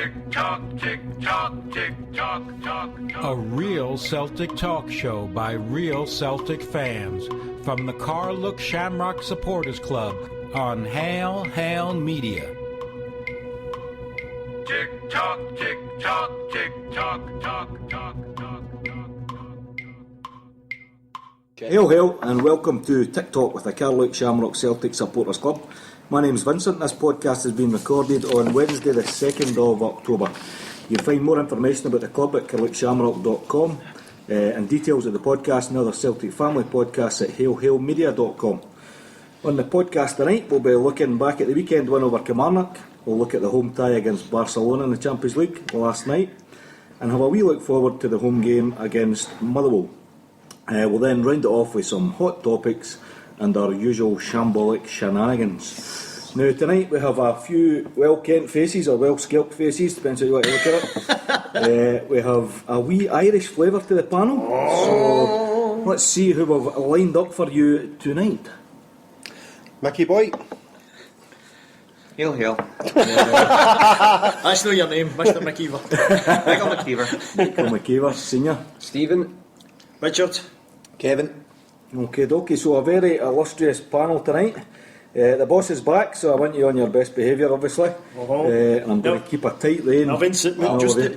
Tic Talk, Tic Talk, Tic Talk, Talk. A real Celtic talk show by real Celtic fans from the Carluke Shamrock Supporters Club on Hail Hail Media. Tic Talk, Tic Talk, Tic Talk, Talk, Talk, Talk, Talk. Hail, hail, and welcome to Tic Talk with the Carluke Shamrock Celtic Supporters Club. My name's Vincent. This podcast has been recorded on Wednesday the 2nd of October. You'll find more information about the club at carlukeshamrock.com and details of the podcast and other Celtic family podcasts at hailhailmedia.com. On the podcast tonight, we'll be looking back at the weekend win over Kilmarnock. We'll look at the home tie against Barcelona in the Champions League last night and have a wee look forward to the home game against Motherwell. We'll then round it off with some hot topics and our usual shambolic shenanigans. Now tonight we have a few well-kent faces or well-scalped faces, depends how you want to look at it. We have a wee Irish flavour to the panel, so let's see who we've lined up for you tonight. Mickey boy. Hail, hail. That's not your name, Mr. McKeever. Michael McKeever. Michael McKeevers, Senior. Stephen. Richard. Kevin. Okay, dokie, so a very illustrious panel tonight. The boss is back, so I want you on your best behaviour, obviously. And I'm going to keep a tight lane. Now, Vincent,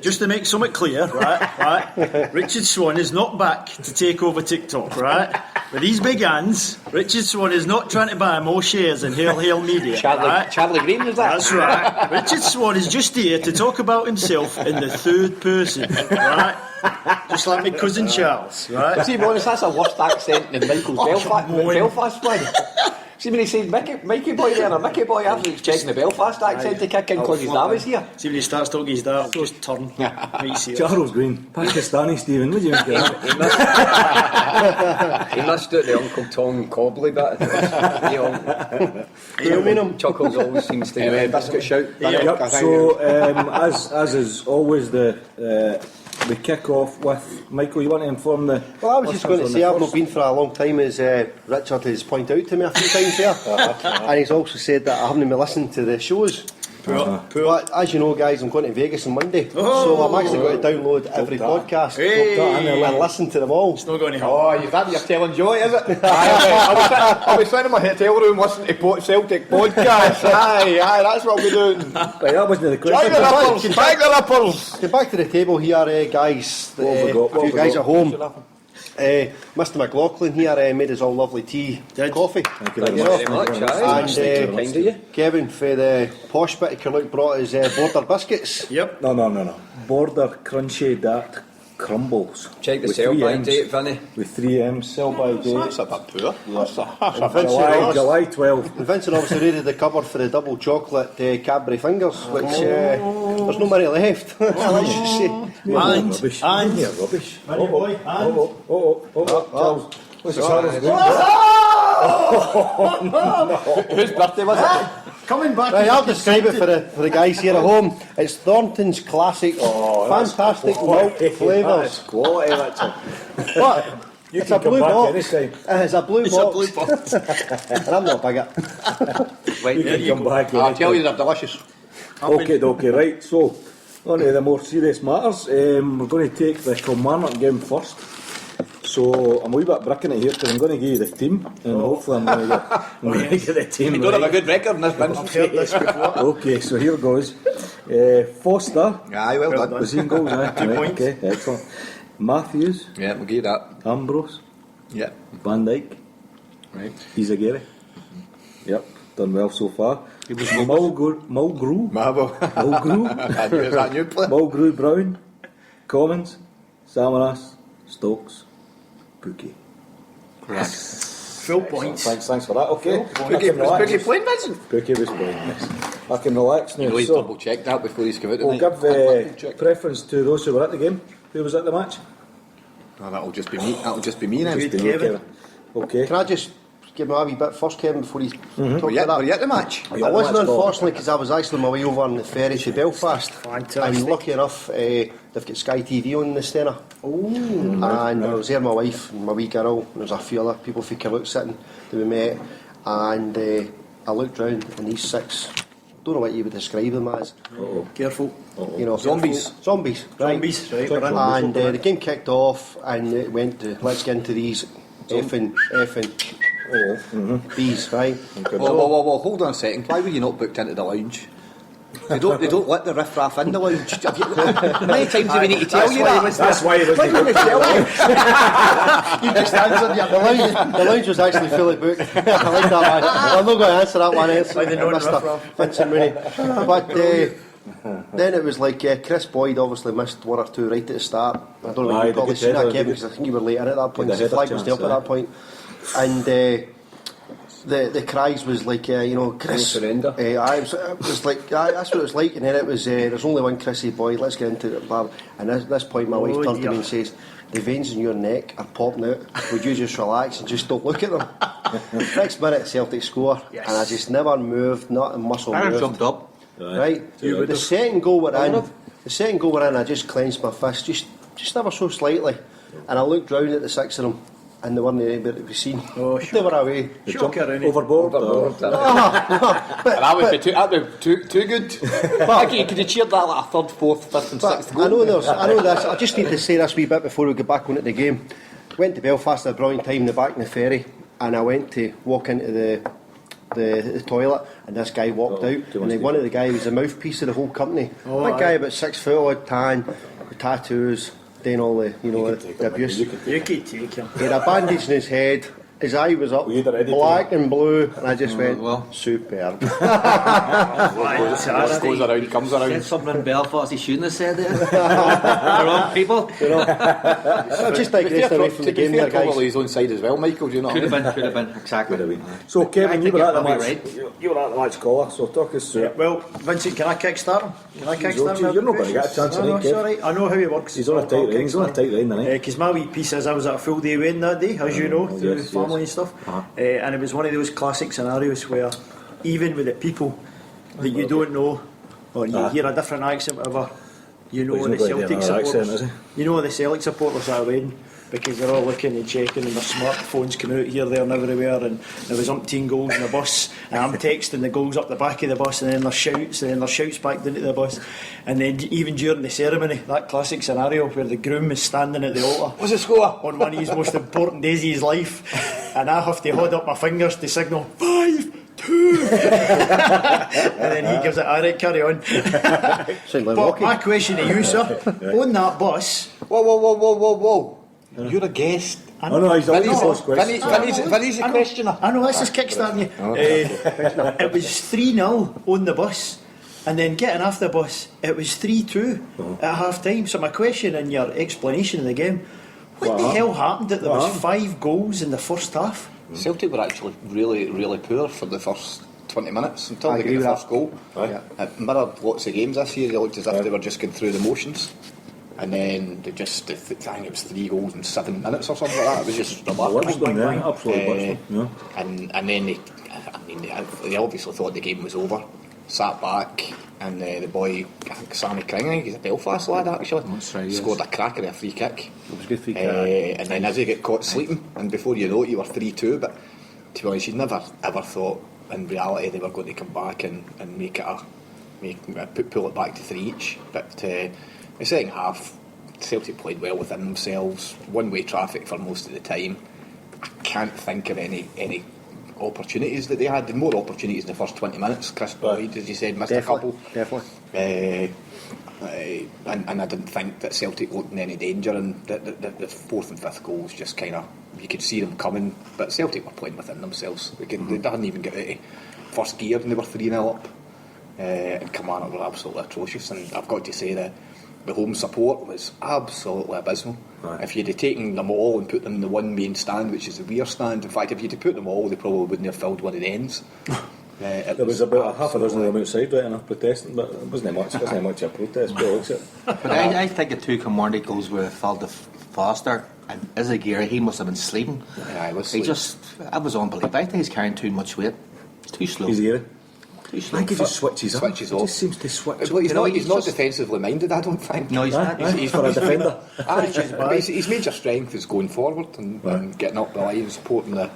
just to make something clear, right? Richard Swan is not back to take over Tic Talk, right? With these big hands, Richard Swan is not trying to buy more shares in Hail Hail Media. Charlie Green, is that? That's right. Richard Swan is just here to talk about himself in the third person, right? Just like my cousin Charles, right? See, to be honest, that's a worse accent than Michael's Belfast one. See, when he said Mikey boy there, or Mickey boy, after he's checking the Belfast accent to kick in because his dad was here. See, when he starts talking his dad, just turn. Charles Green, Pakistani Stephen, what do you think of that? He must do the Uncle Tom Cobley bit. Chuckles always seems to be biscuit shout. Yep, so as is always the kick off with Michael, you want to inform the... Well, I was just going to say I've not been for a long time, as Richard has pointed out to me a few times here. And he's also said that I haven't been listening to the shows. But as you know, guys, I'm going to Vegas on Monday, so I'm actually going to download every podcast and listen to them all. It's not going to help. Oh, you're telling joy, is it? I'll be sitting in my hotel room listening to Celtic podcasts. Aye, that's what we're doing. Right, that wasn't the question. Back the ripples. Get back to the table here, guys. A few guys at home. Mr. McLaughlin here made us all lovely tea, coffee. Thank you very much. And Kevin for the posh bit of Carluke brought us border biscuits. Yep. No. Border crunchy dark crumbles. Check the sell-by date, Vinny. With 3 M's, sell-by date. That's a bit poor. July 12th. And Vincent obviously raided the cupboard for the double chocolate Cadbury fingers, which there's no money left. Let's just say. Rubbish. Rubbish. Charles. What's Charles doing? Whose birthday was it? Coming back. Right, I'll describe it for the guys here at home. It's Thornton's classic, fantastic malt flavours. That's quality, Richard. What? It's a blue box. It's a blue box. And I'm not a bigot. Wait, you can come back. I'll tell you, they're delicious. Okay, right. So, on to the more serious matters. We're going to take the Kilmarnock game first. So I'm a wee bit bricking it here because I'm going to give you the team and hopefully I'm going to get the team. You don't have a good record in this, Vincent. Okay, so here goes. Foster. Aye, well done. Was he in goals? 2 points. Okay, excellent. Matthews. Yeah, we'll give you that. Ambrose. Yeah. Van Dijk. Right. Izagirre. Yep, done well so far. Mulgrew. Mulgrew Brown. Commons. Samaras. Stokes. Pookie. Full points. Thanks for that. Okay. Was Pookie playing, Vincent? Pookie was playing, yes. I can relax now. He's double checked that before he's come out We'll tonight. give preference to those who were at the game. Who was at the match? Oh, that'll just be me now. Okay. Can I just give me a wee bit first, Kevin, before he's talking Were you at the match? I wasn't, unfortunately, because I was actually on my way over on the ferry to Belfast. Fantastic. And lucky enough, they've got Sky TV on the Stena. And I was there with my wife and my wee girl, and there was a few other people from Killuke sitting that we met, and I looked round and these 6 don't know what you would describe them as. Careful. You know, Zombies. Zombies, right? Zombies, right. We're in. And the game kicked off, and it went to let's get into these effing bees, right? Whoa, hold on a second. Why were you not booked into the lounge? They don't let the riff-raff in the lounge. How many times do we need to tell you that? That's why he was Why don't we tell you? You just answered the lounge was actually fully booked. I like that one. I'm not going to answer that one. Mr. Vincent Rooney. But then it was like Chris Boyd obviously missed one or two right at the start. I don't know if you've probably seen that, Kevin, because I think you were late in at that point. The flag was up at that point. And the cries was like, Chris. Surrender. It was like, that's what it was like. And then it was, there's only one Chrissy Boyd, let's get into it. And at this point, my wife turned to me and says, the veins in your neck are popping out. Would you just relax and just don't look at them? Next minute, Celtic score. Yes. And I just never moved, not a muscle moved. I jumped up. Right? The second goal we're in, I just clenched my fist, just ever so slightly. And I looked round at the six of them. And they weren't able to be seen. They were away. Overboard. That would be too good. You could have cheered that like a third, fourth, fifth and sixth goal. I know this. I just need to say this wee bit before we get back on at the game. Went to Belfast at a brilliant time in the back in the ferry, and I went to walk into the toilet, and this guy walked out, and one of the guys was the mouthpiece of the whole company. Big guy, about 6 foot, odd tan, with tattoos, doing all the the abuse. You could take him. He had a bandage in his head. His eye was up, black and blue, and I just went, superb. What goes around comes around. Said something in Belfast he shouldn't have said it. The wrong people. Just digressed away from the game there, guys. Probably his own side as well, Michael. Do you know? Could have been exactly. So Kevin, you were at the match. Right. You were at the match caller. So talk us through it. Well, Vincent, can I kickstart him? You're not going to get a chance tonight, Kev. Sorry, I know how he works. He's on a tight rein tonight. Because my wee piece is I was at a full day wedding that day, as you know, through family and stuff. And it was one of those classic scenarios where even with the people that you don't know, or you hear a different accent, whatever, you know the Celtic supporters. You know the Celtic supporters at a wedding, because they're all looking and checking, and their smartphones come out here, there and everywhere, and there was umpteen goals in the bus, and I'm texting the goals up the back of the bus, and then there's shouts back down to the bus. And then even during the ceremony, that classic scenario where the groom is standing at the altar, what's the score? On one of his most important days of his life, and I have to hold up my fingers to signal 5-2 and then he gives it, alright, carry on. But my question to you, sir, on that bus, Whoa. You're a guest. I know, he's always the first question. Vinny's a questioner. I know, this is kickstarting you. It was 3-0 on the bus, and then getting off the bus, it was 3-2 at half time. So my question and your explanation of the game, what the hell happened that there was 5 goals in the first half? Celtic were actually really, really poor for the first 20 minutes until they got the first goal. It mirrored lots of games this year. They looked as if they were just going through the motions. And then I think it was 3 goals in 7 minutes or something like that. It was just remarkable. Absolutely. And then they obviously thought the game was over. Sat back, and the boy, I think Sammy Kring, he's a Belfast lad actually, scored a cracker of a free kick. It was a good free kick. And then as he got caught sleeping, and before you know it, you were 3-2. But to be honest, you'd never ever thought in reality they were going to come back and make it pull it back to 3 each. But the second half, Celtic played well within themselves, one-way traffic for most of the time. I can't think of any opportunities that they had. More opportunities in the first 20 minutes. Chris Boyd, as you said, missed a couple. Definitely. And I didn't think that Celtic looked in any danger, and the fourth and fifth goals just kind of, you could see them coming, but Celtic were playing within themselves. They hadn't even got out of first gear and they were 3-0 up. And Kilmarnock were absolutely atrocious, and I've got to say that the home support was absolutely abysmal. If you'd have taken them all and put them in the one main stand, which is the rear stand, in fact if you'd have put them all, they probably wouldn't have filled one of the ends. There was about half a dozen of them outside right enough protesting, but it wasn't much of a protest. But I think the 2 Kilmarnock goals were filled faster, and Izagirre, he must have been sleeping. Yeah, he was sleeping. That was unbelievable. I think he's carrying too much weight. It's too slow. I think he just switches off. He just seems to switch. Well, he's not defensively minded, I don't think. No, he's not. He's for a defender. His major strength is going forward and getting up the line, supporting the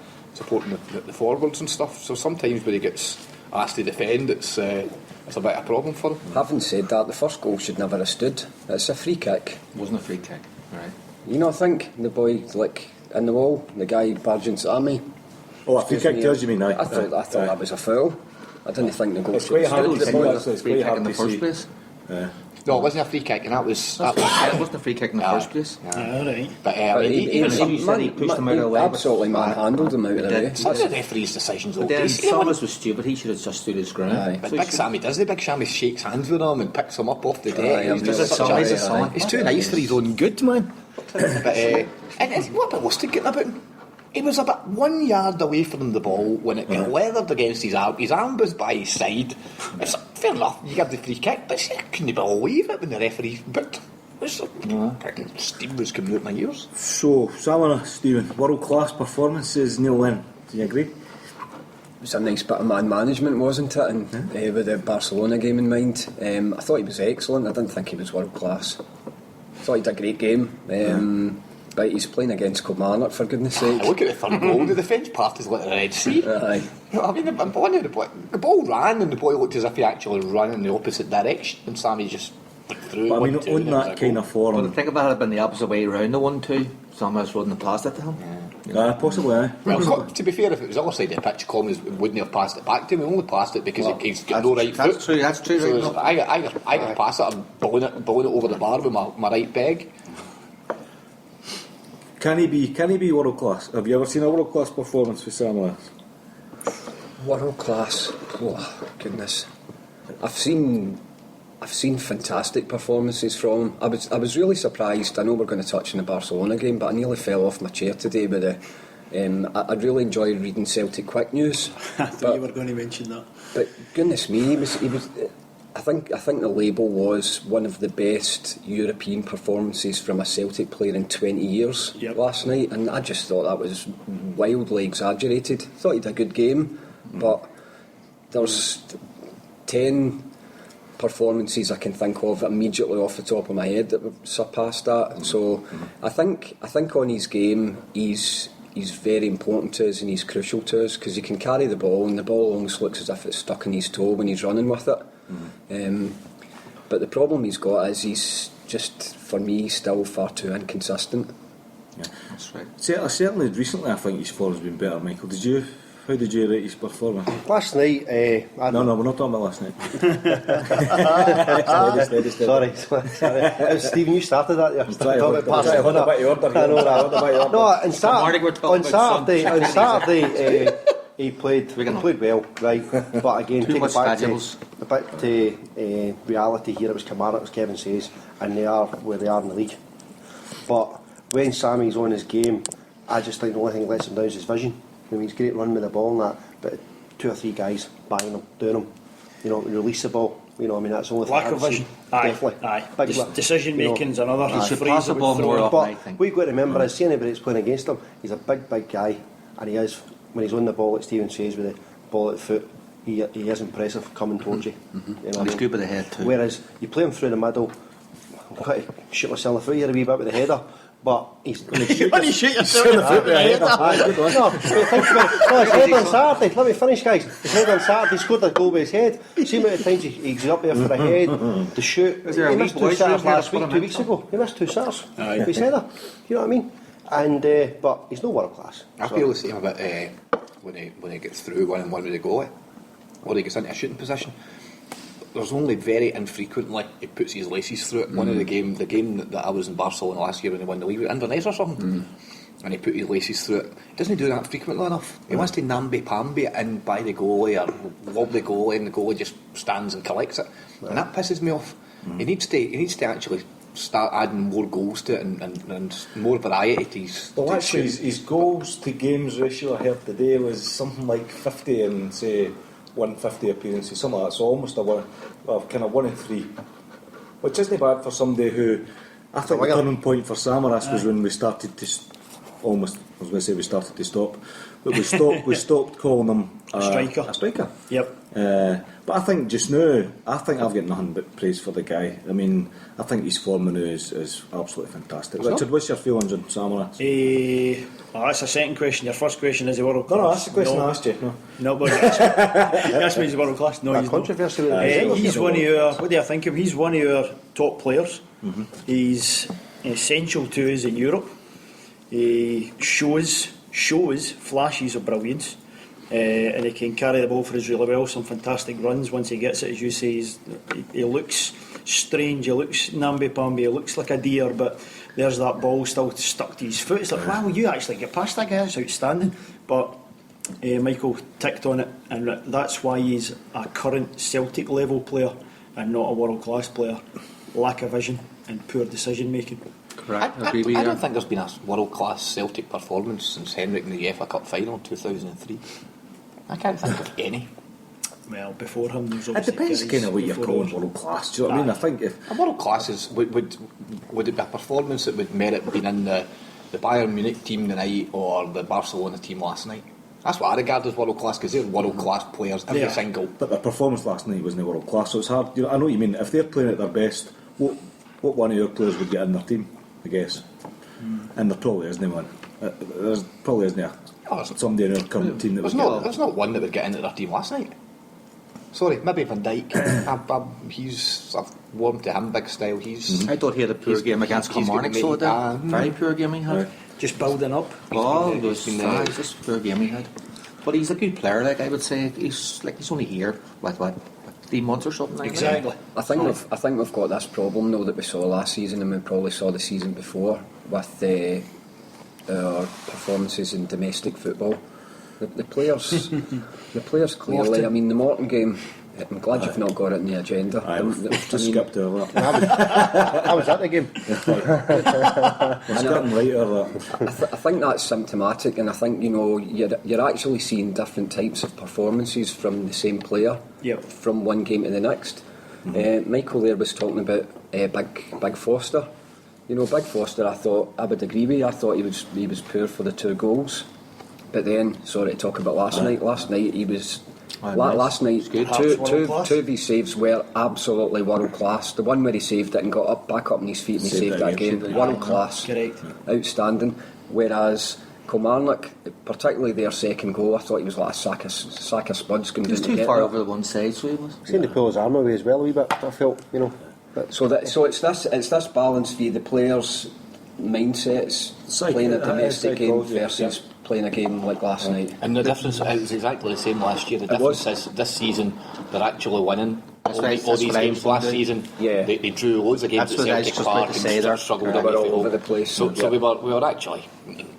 forwards and stuff. So sometimes when he gets asked to defend, it's a bit of a problem for him. Having said that, the first goal should never have stood. It's a free kick. It wasn't a free kick, right? You not think the boy in the wall, the guy barging at me? Oh, a free kick does, you mean? I thought that was a foul. I didn't think the goal It's should quite have hard stood. to The see. boy- It's Free quite kick hard in the to first see. place. No, it wasn't a free kick, and that was It wasn't a free kick in the first place. Alright. But But even some, he said he pushed him out of the way, absolutely but- manhandled him out of the way. some of the referees' decisions. But then Summers was stupid. He should have just stood his ground. Aye. But Big Sammy does the Big Sammy shakes hands with him and picks him up off the Aye, deck. I'm He's really sorry, he's aye. he's too nice for his own good, man. But and what about Lustig getting about him? He was about 1 yard away from the ball when it got leathered against his arm. His arm was by his side. It's fair enough, you give the free kick, but see, I couldn't believe it when the referee booked. Steam was coming out my ears. So, Salmon, Stephen, world-class performances, Neil Lennon. Do you agree? It was a nice bit of man management, wasn't it? And with the Barcelona game in mind, I thought he was excellent. I didn't think he was world class. I thought he did a great game. But he's playing against Kilmarnock, for goodness sake. Look at the third goal. The French part is like the Red Sea. Aye. You know, I mean, the ball ran and the boy looked as if he actually ran in the opposite direction, and Sammy just flicked through. But I mean, 1-2, on and it that was a kind goal. of form, Well, I think if it had been the opposite way around, the 1-2, Summers wouldn't have passed it to him. possibly, aye. Well, to be fair, if it was the other side of the pitch, Collins wouldn't have passed it back to him. He only passed it because he's got no right foot. That's true, So right? it's I pass it, I'm bowling it over the bar with my right peg. Can he be world-class? Have you ever seen a world-class performance for Salmon? World class. Oh goodness. I've seen fantastic performances from him. I was really surprised. I know we're going to touch on the Barcelona game, but I nearly fell off my chair today with the I'd really enjoyed reading Celtic Quick News. I thought you were going to mention that. But goodness me, he was. I think the label was one of the best European performances from a Celtic player in 20 years last night, and I just thought that was wildly exaggerated. Thought he did a good game, but there's 10 performances I can think of immediately off the top of my head that would surpass that. So I think on his game he's very important to us and he's crucial to us because he can carry the ball and the ball almost looks as if it's stuck in his toe when he's running with it. But the problem he's got is he's just, for me, still far too inconsistent. Yeah, That's right. Certainly, recently, I think his form's been better. Michael, how did you rate his performance? Last night, No, we're not talking about last night. Steady. Sorry. Stephen, you started that. You're talking about passing hold a bit of order. I know that. No, on Morning, we're talking Saturday, about on Saturday, he played well, right? But again, Too take much it back vegetables. to reality here. It was Kilmarnock, as Kevin says, and they are where they are in the league. But when Sammy's on his game, I just think the only thing that lets him down is his vision. I mean, he's great run with the ball and that, but 2 or 3 guys buying him, doing him. You know, release the ball. You know, I mean, that's the only thing. Lack I've of vision. seen. Aye, Definitely. aye. Big Decision making's another. He should phrase pass the I would ball throw more in. often, But I think. what you've got to remember is, see anybody that's playing against him, he's a big guy, and he is, when he's on the ball, like Stephen says, with the ball at the foot, he is impressive coming towards you. You know what I He's mean? good with the head too. Whereas you play him through the middle, I've got to shoot myself in the foot here a wee bit with the header, but he's when he When you shoot yourself in the foot with a header. no, but think about it. No, his head on Saturday. Let me finish, guys. His head on Saturday, he scored a goal with his head. See how many times he's up there for a head to shoot. Is there a He league missed 2 boys sitters room here last to put week, him 2 in? weeks ago. He missed 2 sitters Aye. with his header. You know what I mean? And but he's no world class. I feel the same about when he gets through 1-1 with the goalie, or he gets into a shooting position. There's only very infrequently he puts his laces through it. One of the game that I was in Barcelona last year when they won the league with Inverness or something, and he put his laces through it. He doesn't do that frequently enough. He wants to namby-pamby it in by the goalie or lob the goalie, and the goalie just stands and collects it, and that pisses me off. He needs to actually start adding more goals to it and more variety to his. Well, to actually, his- his goals to games ratio I heard today was something like 50 and say 150 appearances, something like that. So almost kind of 1 in 3, which isn't bad for somebody who. I think the turning point for Samaras was when we started to almost I was going to say we started to stop, but we stopped calling him a striker. Yep. But I think just now, I've got nothing but praise for the guy. I mean, I think his form now is absolutely fantastic. Richard, what's your feelings on Samaras? That's a second question. Your first question is the world class. No, that's the question I asked you. No, but that's he's world class. No, he's controversy. He's one of our. What do I think of him? He's one of our top players. He's essential to us in Europe. He shows flashes of brilliance. And he can carry the ball for us really well. Some fantastic runs once he gets it. As you say, he looks strange. He looks namby-pamby. He looks like a deer, but there's that ball still stuck to his foot. It's like, wow, you actually get past that guy. It's outstanding. But Michael ticked on it, and that's why he's a current Celtic level player and not a world class player. Lack of vision and poor decision making. Correct. I don't think there's been a world class Celtic performance since Henrik in the UEFA Cup final in 2003. I can't think of any. Well, before him, there's It obviously depends guys kind of what you're before calling him. world class. Do you know what I mean? I think if A world class is would it be a performance that would merit being in the Bayern Munich team tonight or the Barcelona team last night? That's what I regard as world class, because they're world class players every single. But their performance last night wasn't world class, so it's hard. You know, I know what you mean. If they're playing at their best, what one of your players would get in their team? I guess, and there probably isn't one. There's probably isn't somebody in our current team that would get. There's not one that would get into their team last night. Sorry, maybe Van Dijk. I've warmed to him big style. I thought he had a poor game against Kilmarnock, so that very poor game he had. Just building up. It was just a poor game he had. But he's a good player. Like I would say, he's only here with 3 months or something. Like Exactly. I think we've got this problem though that we saw last season, and we probably saw the season before with our performances in domestic football. The players, clearly. I mean, the Morton game. I'm glad you've not got it in the agenda. Just skipped over that. I was at the game. Skipping right over that. I think that's symptomatic, and I think you're actually seeing different types of performances from the same player from one game to the next. Michael there was talking about Big Foster. Big Foster, I would agree with you. I thought he was poor for the 2 goals, but then sorry to talk about last night. Last night he was. Last night, two of his saves were absolutely world class. The one where he saved it and got back up on his feet and he saved that again, world class, correct, outstanding. Whereas Kilmarnock, particularly their second goal, I thought he was like a sack of spuds. He was too far over the one side, so he was. Seemed to pull his arm away as well a wee bit. I felt, So it's this balance for the players' mindsets, playing a domestic game versus playing a game like last night. And the difference is exactly the same last year. The difference is this season they're actually winning. All these games last season, they drew loads of games at Celtic Park and struggled all over the place. So we were actually.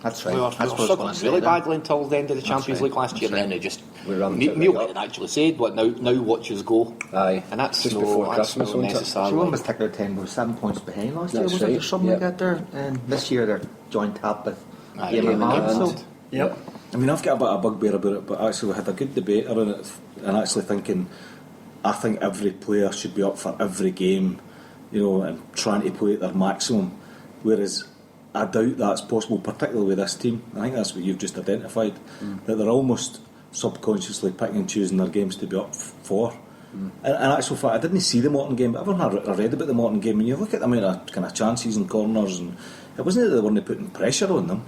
That's right. We were struggling really badly until the end of the Champions League last year, and then they just. Neil Lennon actually said, "What now? Watch us go." Aye, and that's just before Christmas. So one particular time we were 7 points behind last year, was it, or something like that there? And this year they're joint top with game in hand. Yep. I mean, I've got a bit of bugbear about it, but actually we had a good debate around it, and actually thinking, I think every player should be up for every game, and trying to play at their maximum. Whereas I doubt that's possible, particularly with this team. I think that's what you've just identified, that they're almost subconsciously picking and choosing their games to be up for. And actual fact, I didn't see the Morton game, but everyone I read about the Morton game, and you look at the amount of kind of chances and corners, and it wasn't that they weren't putting pressure on them,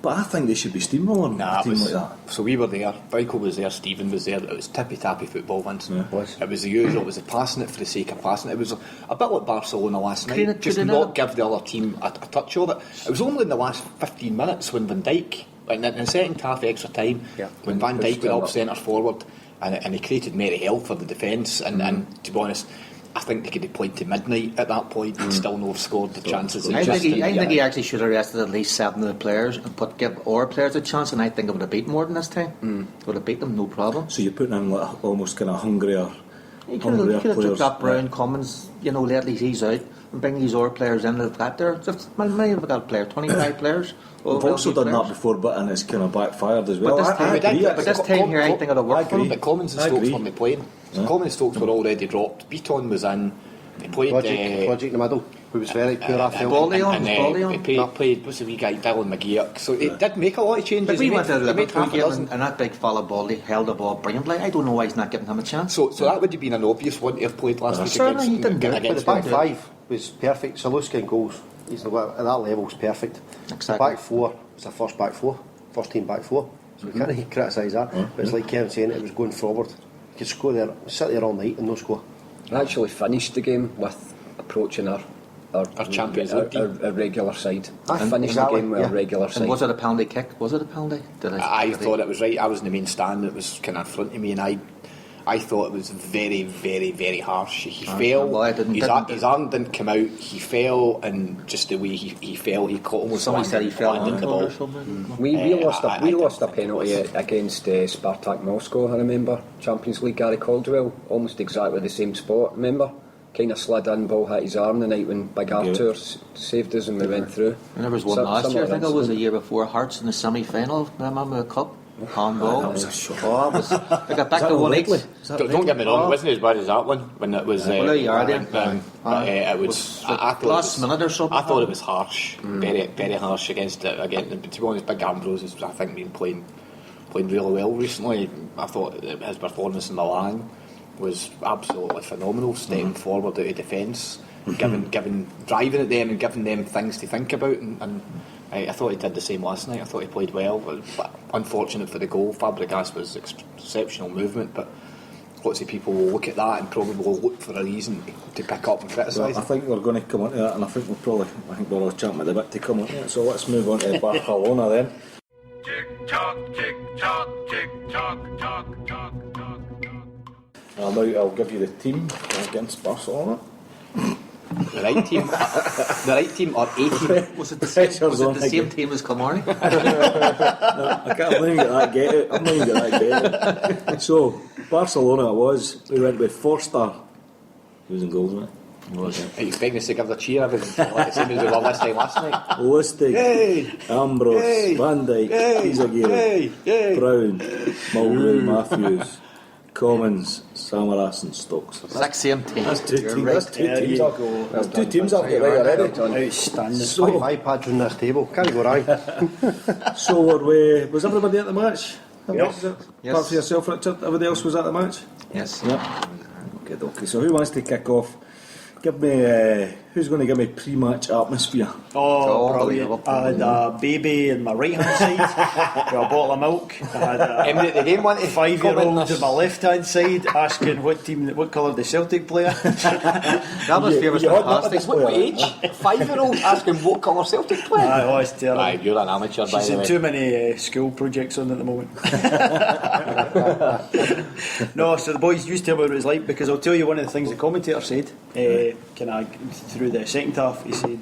but I think they should be steamrolling a team like that. So we were there, Michael was there, Stephen was there. It was tippy-tappy football, Vincent. It was the usual, it was passing it for the sake of passing it. It was a bit like Barcelona last night, just not give the other team a touch of it. It was only in the last 15 minutes when Van Dijk, in the second half extra time, when Van Dijk went up centre forward and he created Mary Hell for the defence, and to be honest, I think they could have played to midnight at that point and still not have scored the chances. I think he actually should have rested at least 7 of the players and give our players a chance, and I think it would have beat more than this time. Would have beat them, no problem. So you're putting in like almost kind of hungrier You could have took that Brown Cummins, lately he's out, and bring these other players in that got there. Maybe we've got a player, 25 players. We've also done that before, and it's kind of backfired as well. But this time here, I think it'll work for them. But Cummins and Stokes weren't playing. So Cummins and Stokes were already dropped. Beaton was in. They played Project in the middle. It was very poor, I felt. Bolly on, And Bolly on. he played, what's the wee guy, Dylan McGee. So it did make a lot of changes. But we He went to the made Liverpool half a game dozen. and that big fella Bolly held the ball brilliantly. I don't know why he's not giving him a chance. So that would have been an obvious one to have played last week certainly he didn't do it, But the against back Watford. five was perfect. Saluska in goals. He's at that level was perfect. Exactly. The back four was the first back four, first team back four. So we can't criticise that. But it's like Kevin saying, it was going forward. You could score there, sit there all night and no score. I actually finished the game with approaching our Champions League team. our regular side. I And finished exactly, the game with yeah. our regular side. And was it a penalty kick? Was it a penalty? I thought it was right. I was in the main stand. It was kind of in front of me, and I thought it was very, very, very harsh. He fell. well, His arm didn't come out. He fell, and just the way he fell, he caught almost. Somebody said he fell landed on the or ball. something. We I lost a think penalty it was. against Spartak Moscow, I remember. Champions League, Gary Caldwell, almost exactly the same spot, remember? Kind of slid in, ball hit his arm the night when Big Arthur saved us and we went through. And there was one last year, I think it was the year before, Hearts in the semi-final, remember the Cup? Handball. That was a shock. Oh, that was, they got back to 1-8. Don't get me wrong, it wasn't as bad as that one when it was. Well, there you are, then. It was. I thought last it was, minute or something. I thought it was harsh, very, very harsh against it. Again, but to be honest, Big Ambrose has, I think, been playing really well recently. I thought that his performance in Milan was absolutely phenomenal, stepping forward out of defence, driving at them and giving them things to think about, and I thought he did the same last night. I thought he played well, but unfortunate for the goal. Fabregas was exceptional movement, but lots of people will look at that and probably will look for a reason to pick up and criticise. Well, I think we're going to come on to that, and I think we're all chatting at the bit to come on to it. So let's move on to Barcelona then. Tick tock, tick tock, tick tock, tock, tock, tock, tock. I'll give you the team against Barcelona. The right team or A team. Was it the same team as Kilmarnock? I can't even get that get out. I'm not even get that get out. So, Barcelona it was. We went with Forster. He was in goals, wasn't Are you expecting us to give the cheer everything like the same as we were this time last night? Lustig, Yay! Ambrose, Yay! Van Dijk, Yay! Izaguirre, Yay! Brown, Mulgrew, Matthews, Commons, Samaras and Stokes. Exact same team. That's two You're teams. right. That's two teams. That's two teams I've got right already. Outstanding. So- 5 iPads on this table. Can't go wrong. So was everybody at the match? Yes. Apart from yourself, Richard, everybody else was at the match? Yes. Yep. Okay. So who wants to kick off? Give me who's going to give me pre-match atmosphere? Oh, Unbelievable. brilliant. I had a baby in my right hand side with a bottle of milk. I had a Emily, the game one 5-year-old on my left hand side asking what colour the Celtic player. The atmosphere was You had that fantastic. What age? 5-year-old asking what colour Celtic play? Oh, it's terrible. Right, you're an amateur, by She's the in way. too many school projects on at the moment. No, so the boys used to tell me what it was like, because I'll tell you one of the things the commentator said through the second half. He said,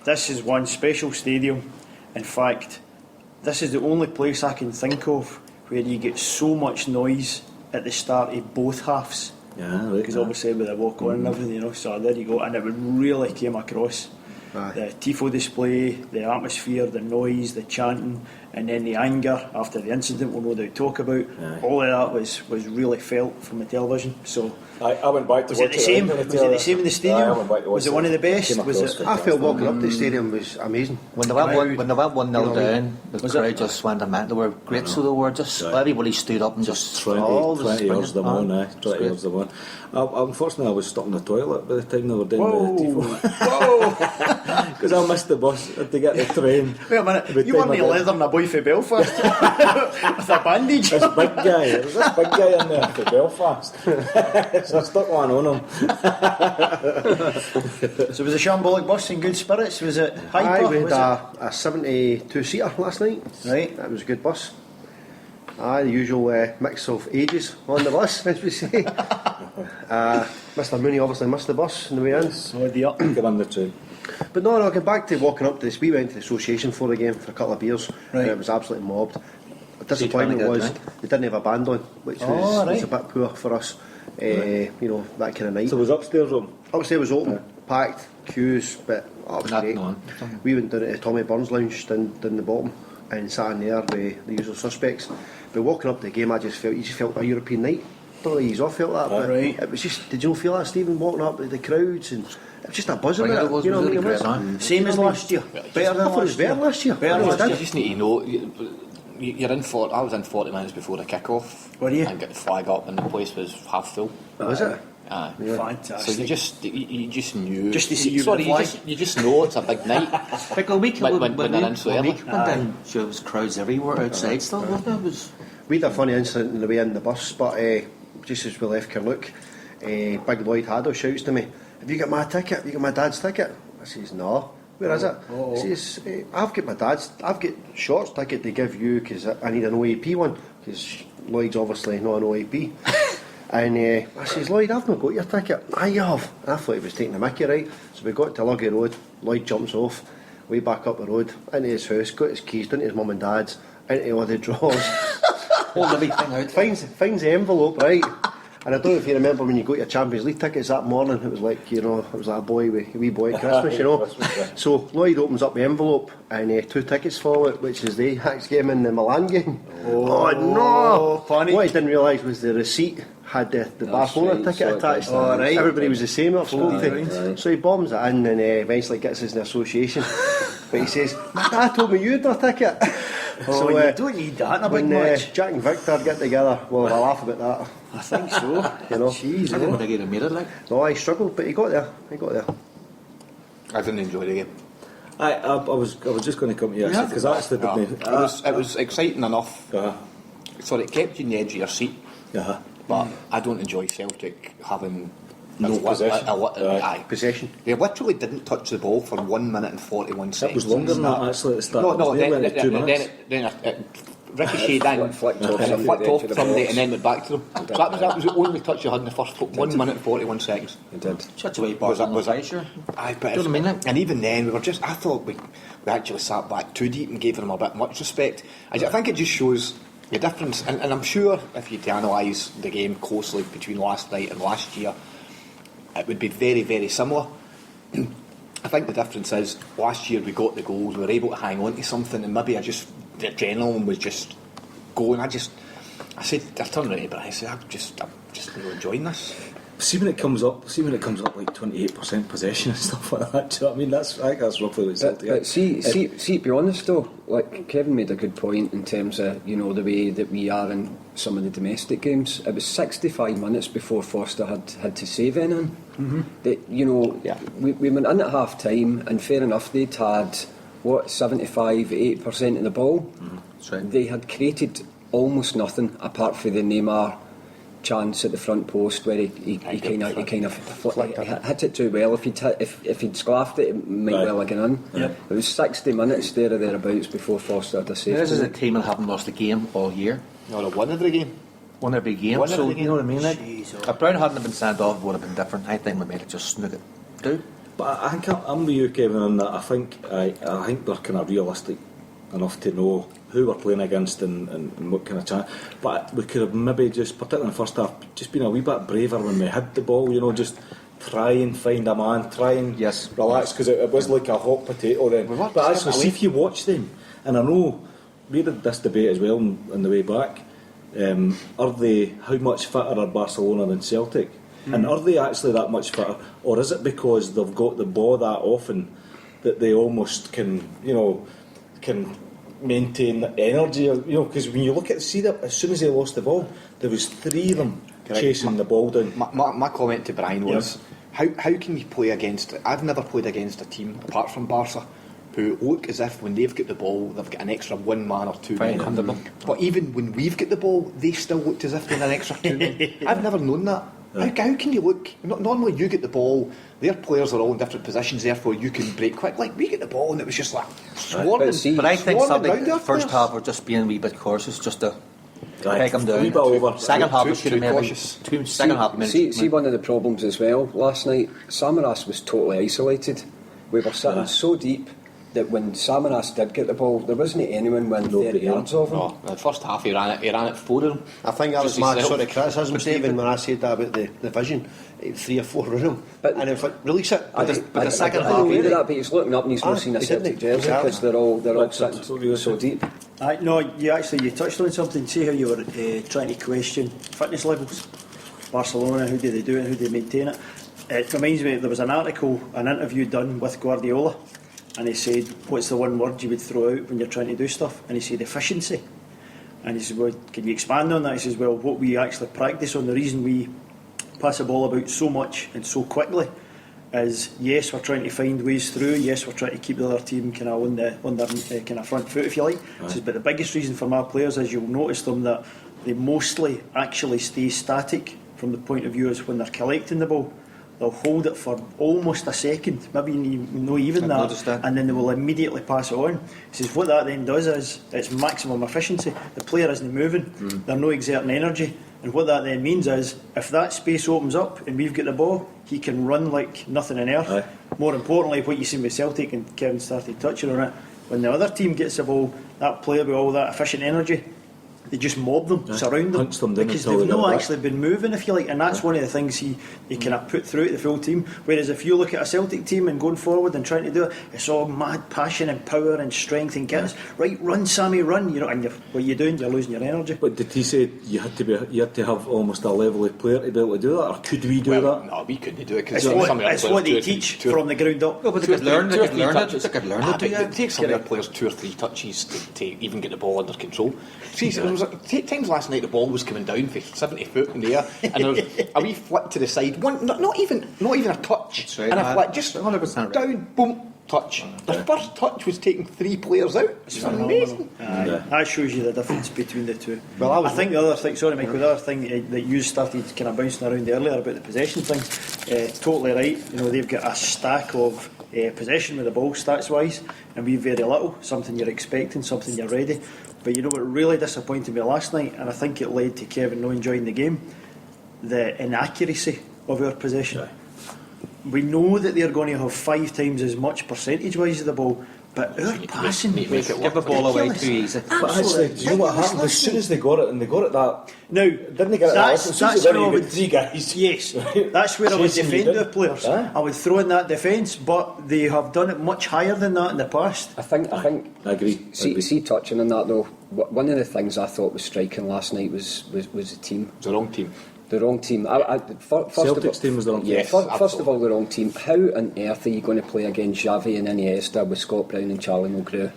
this is one special stadium. In fact, this is the only place I can think of where you get so much noise at the start of both halves. Yeah, Because obviously with the walk on and everything, so there you go, and it really came across. Aye. The tifo display, the atmosphere, the noise, the chanting, and then the anger after the incident we'll no doubt talk about. Aye. All of that was really felt from the television. So I went back to was it the same? Was it the same in the stadium? Was it one of the best? Was it? I felt walking up the stadium was amazing. When they went 1-0 down, the Was crowd it? just went mad. They were great, so they were just everybody stood up and just 20 years the one, 20 years the one. Unfortunately, I was stuck in the toilet by the time they were doing the tifo. Because I missed the bus to get the train. Wait a minute, you weren't leathering a boy for Belfast with a bandage? This big guy, there was this big guy in there for Belfast. So I stuck one on him. So was a shambolic bus in good spirits? Was it hyper? We had Was a 72-seater last night. Right. That was a good bus. The usual mix of ages on the bus, as we say. Mr Mooney obviously missed the bus on the way in. Oh, the up. Get on the train. But no, get back to walking up to this. We went to the association for the game for a couple of beers, Right. and it was absolutely mobbed. The trying to disappointment get a was drink? they didn't have a band on, which was, Oh, right. was a bit poor for us. You know, that kind of night. So it was upstairs room. Upstairs was open, packed, queues, but that was Nothing great. on. We went down to Tommy Burns Lounge down the bottom and sat in there with the usual suspects. But walking up to the game, you just felt a European night. Don't know if you all felt that, but Right. it was just. Did you not feel that, Stephen? Walking up with the crowds and just a buzz about Yeah, it. it was You know what I really mean? great, huh? Same as last year. Better than I thought it was last year. better last year. Better I last You year. just need to know you're in for. I was in 40 minutes before the kick-off. Were you? And get the flag up, and the place was half full. Was it? Aye. Fantastic. So you just knew. Just to see you with the flag. You just know it's a big night. Like a week When when they're in so we early. went down, there was crowds everywhere outside still, wasn't there? It was... We had a funny incident on the way in the bus, but just as we left Carluke, Big Lloyd Haddo shouts to me, "Have you got my ticket? Have you got my dad's ticket?" I says, "No." "Where is it?" He says, "I've got Short's ticket to give you because I need an OAP one, because Lloyd's obviously not an OAP." And I says, "Lloyd, I've not got your ticket." "Aye, you have." And I thought he was taking the mickey, right? So we got to Luggy Road, Lloyd jumps off, way back up the road, into his house, got his keys, down to his mum and dad's, into all the drawers, Hold everything out. finds the envelope, right? And I don't know if you remember when you got your Champions League tickets that morning, it was like, you know, it was like a wee boy at Christmas, you know. So Lloyd opens up the envelope and 2 tickets fall out, which is the Ajax game and the Milan game. Oh no! Funny. What I didn't realise was the receipt had the Barcelona right, ticket so it attached. does. Right. Everybody was the same up spoke to. right. So he bombs it in and eventually gets us an association. But he says, "My dad told me you had a ticket." So you don't need that in a big when match. Jack and Victor get together, we'll have a laugh about that. I think so. You know. Jeez, I didn't think he'd have made it like. No, I struggled, but he got there. I didn't enjoy the game. I was just going to come to you because actually No, didn't. it was exciting enough. So it kept you in the edge of your seat. But I don't enjoy Celtic having No possession. Aye. Possession. They literally didn't touch the ball for 1 minute and 41 seconds. That was longer than that actually at the start. No, It was nearly then 2 minutes. it ricocheted in, Flicked off and it somebody flicked at the off edge of the somebody box. and then went back to them. So that was the only touch you had in the first 1 minute and 41 seconds. It did. Such a way Was back it- was it- sure. Aye, but Do you know what I mean? and even then, I thought we actually sat back too deep and gave them a bit much respect. I think it just shows the difference, and I'm sure if you analyse the game closely between last night and last year, it would be very, very similar. I think the difference is last year we got the goals, we were able to hang on to something, and maybe the adrenaline was just going. I turned around to Brian, I said, I'm just really enjoying this. See when it comes up like 28% possession and stuff like that. Do you know what I mean? I think that's roughly what it's But see, to be honest though, like Kevin made a good point in terms of, you know, the way that we are in some of the domestic games. It was 65 minutes before Foster had to save anything. That, you know, we went in at half time, and fair enough, they'd had 75-8% of the ball. That's right. They had created almost nothing apart from the Neymar chance at the front post where he kind of hit it too well. If he'd sclaffed it, it might well have gone in. Yep. It was 60 minutes there or thereabouts before Foster had a save. This is a team that haven't lost a game all year. No, they won every game. Won every game, Won so every you know what I game. mean? Like, Jeez, if Brown hadn't been sent off, it would have been different. I think we made it just snook it. Do? But I think I'm with you, Kevin, on that. I think they're kind of realistic enough to know who we're playing against and what kind of chance. But we could have maybe just, particularly in the first half, just been a wee bit braver when we had the ball. You know, just try and find a man, try and relax, because it was like a hot potato then. But actually, see if you watch them, and I know we had this debate as well on the way back. Are they how much fitter are Barcelona than Celtic? And are they actually that much fitter, or is it because they've got the ball that often that they almost can maintain the energy? You know, because when you look at that, as soon as they lost the ball, there was 3 of them chasing the ball down. My comment to Brian was, how can you play against? I've never played against a team apart from Barca who look as if when they've got the ball they've got an extra 1 man or 2 men. But even when we've got the ball, they still looked as if they're an extra 2 men. I've never known that. How can you look? Normally you get the ball, their players are all in different positions, therefore you can break quick. Like we get the ball and it was just like swarming. But I think something around our the first players. half were just being a wee bit cautious, just to take them A down. wee bit over. Second half, we Too should have maybe cautious. second half minutes. See one of the problems as well last night, Samaras was totally isolated. We were sitting so deep that when Samaras did get the ball, there wasn't anyone within 30 yards of him. No, the first half he ran it 4 of them. I think that was Just my himself. sort of criticism, Stephen, when I said that about the vision. 3 or 4 around him. But- And if it release it, I the second I half, agree with really- that, but he's looking up and he's not seen a he Celtic didn't. jersey because they're all sitting so deep. No, you touched on something. See how you were trying to question fitness levels. Barcelona, how do they do it? How do they maintain it? It reminds me, there was an interview done with Guardiola, and he said, what's the one word you would throw out when you're trying to do stuff? And he said, efficiency. And he said, well, can you expand on that? He says, well, what we actually practice on, the reason we pass the ball about so much and so quickly is, yes, we're trying to find ways through, yes, we're trying to keep the other team kind of on their kind of front foot, if you like. He says, but the biggest reason for my players is, you'll notice them that they mostly actually stay static from the point of view as when they're collecting the ball. They'll hold it for almost a second, maybe not even that, and then they will immediately pass it on. He says what that then does is it's maximum efficiency. The player isn't moving, they're not exerting energy, and what that then means is if that space opens up and we've got the ball, he can run like nothing on earth. More importantly, what you seen with Celtic, and Kevin started touching on it, when the other team gets the ball, that player with all that efficient energy, they just mob them, surround them, because they've not actually been moving, if you like, and that's one of the things he kind of put through to the full team. Whereas if you look at a Celtic team and going forward and trying to do it, it's all mad passion and power and strength and guts. Right, run, Sammy, run. You know, and what you're doing, you're losing your energy. But did he say you had to have almost a level of player to be able to do that, or could we do that? No, we couldn't do it. It's what they teach from the ground up. No, but they could learn it. It takes some of their players 2 or 3 touches to even get the ball under control. See, there was times last night the ball was coming down for 70 foot in the air, and there was a wee flick to the side, not even a touch, right, and a flick, just 100% down, boom, touch. The first touch was taking 3 players out. It's amazing. That shows you the difference between the two. Well, I think the other thing, sorry Michael, the other thing that you started kind of bouncing around earlier about the possession thing, totally right. You know, they've got a stack of possession with the ball stats wise, and we very little, something you're expecting, something you're ready. But you know what really disappointed me last night, and I think it led to Kevin not enjoying the game, the inaccuracy of our possession. We know that they're going to have 5 times as much percentage wise of the ball, but our passing, give the ball away too easy. But actually, do you know what happened? As soon as they got it, and they got it that now, didn't they get it that's where I would 3 guys. Yes, that's where I would defend our players. I would throw in that defence, but they have done it much higher than that in the past. I agree. See, touching on that though, one of the things I thought was striking last night was the team. It's the wrong team. The wrong team. Celtic's team was the wrong team. Yes, first of all, the wrong team. How on earth are you going to play against Xavi and Iniesta with Scott Brown and Charlie Mulgrew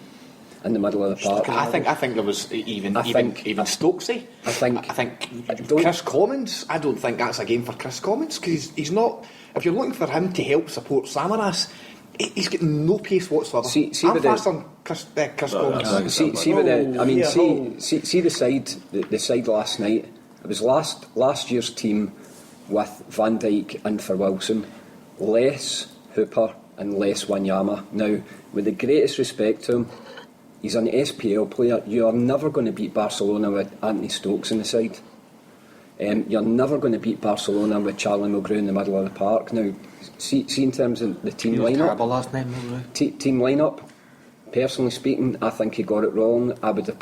in the middle of the park? I think there was even Stokesy. I think Chris Commons. I don't think that's a game for Chris Commons, because he's not. If you're looking for him to help support Samaras, he's got no pace whatsoever. See I'm fast on Chris Commons. See the side last night. It was last year's team with Van Dijk and for Wilson, less Hooper and less Wanyama. Now, with the greatest respect to him, he's an SPL player. You are never going to beat Barcelona with Anthony Stokes in the side. You're never going to beat Barcelona with Charlie Mulgrew in the middle of the park. Now, see in terms of the team lineup. Last night, team lineup. Personally speaking, I think he got it wrong. I would have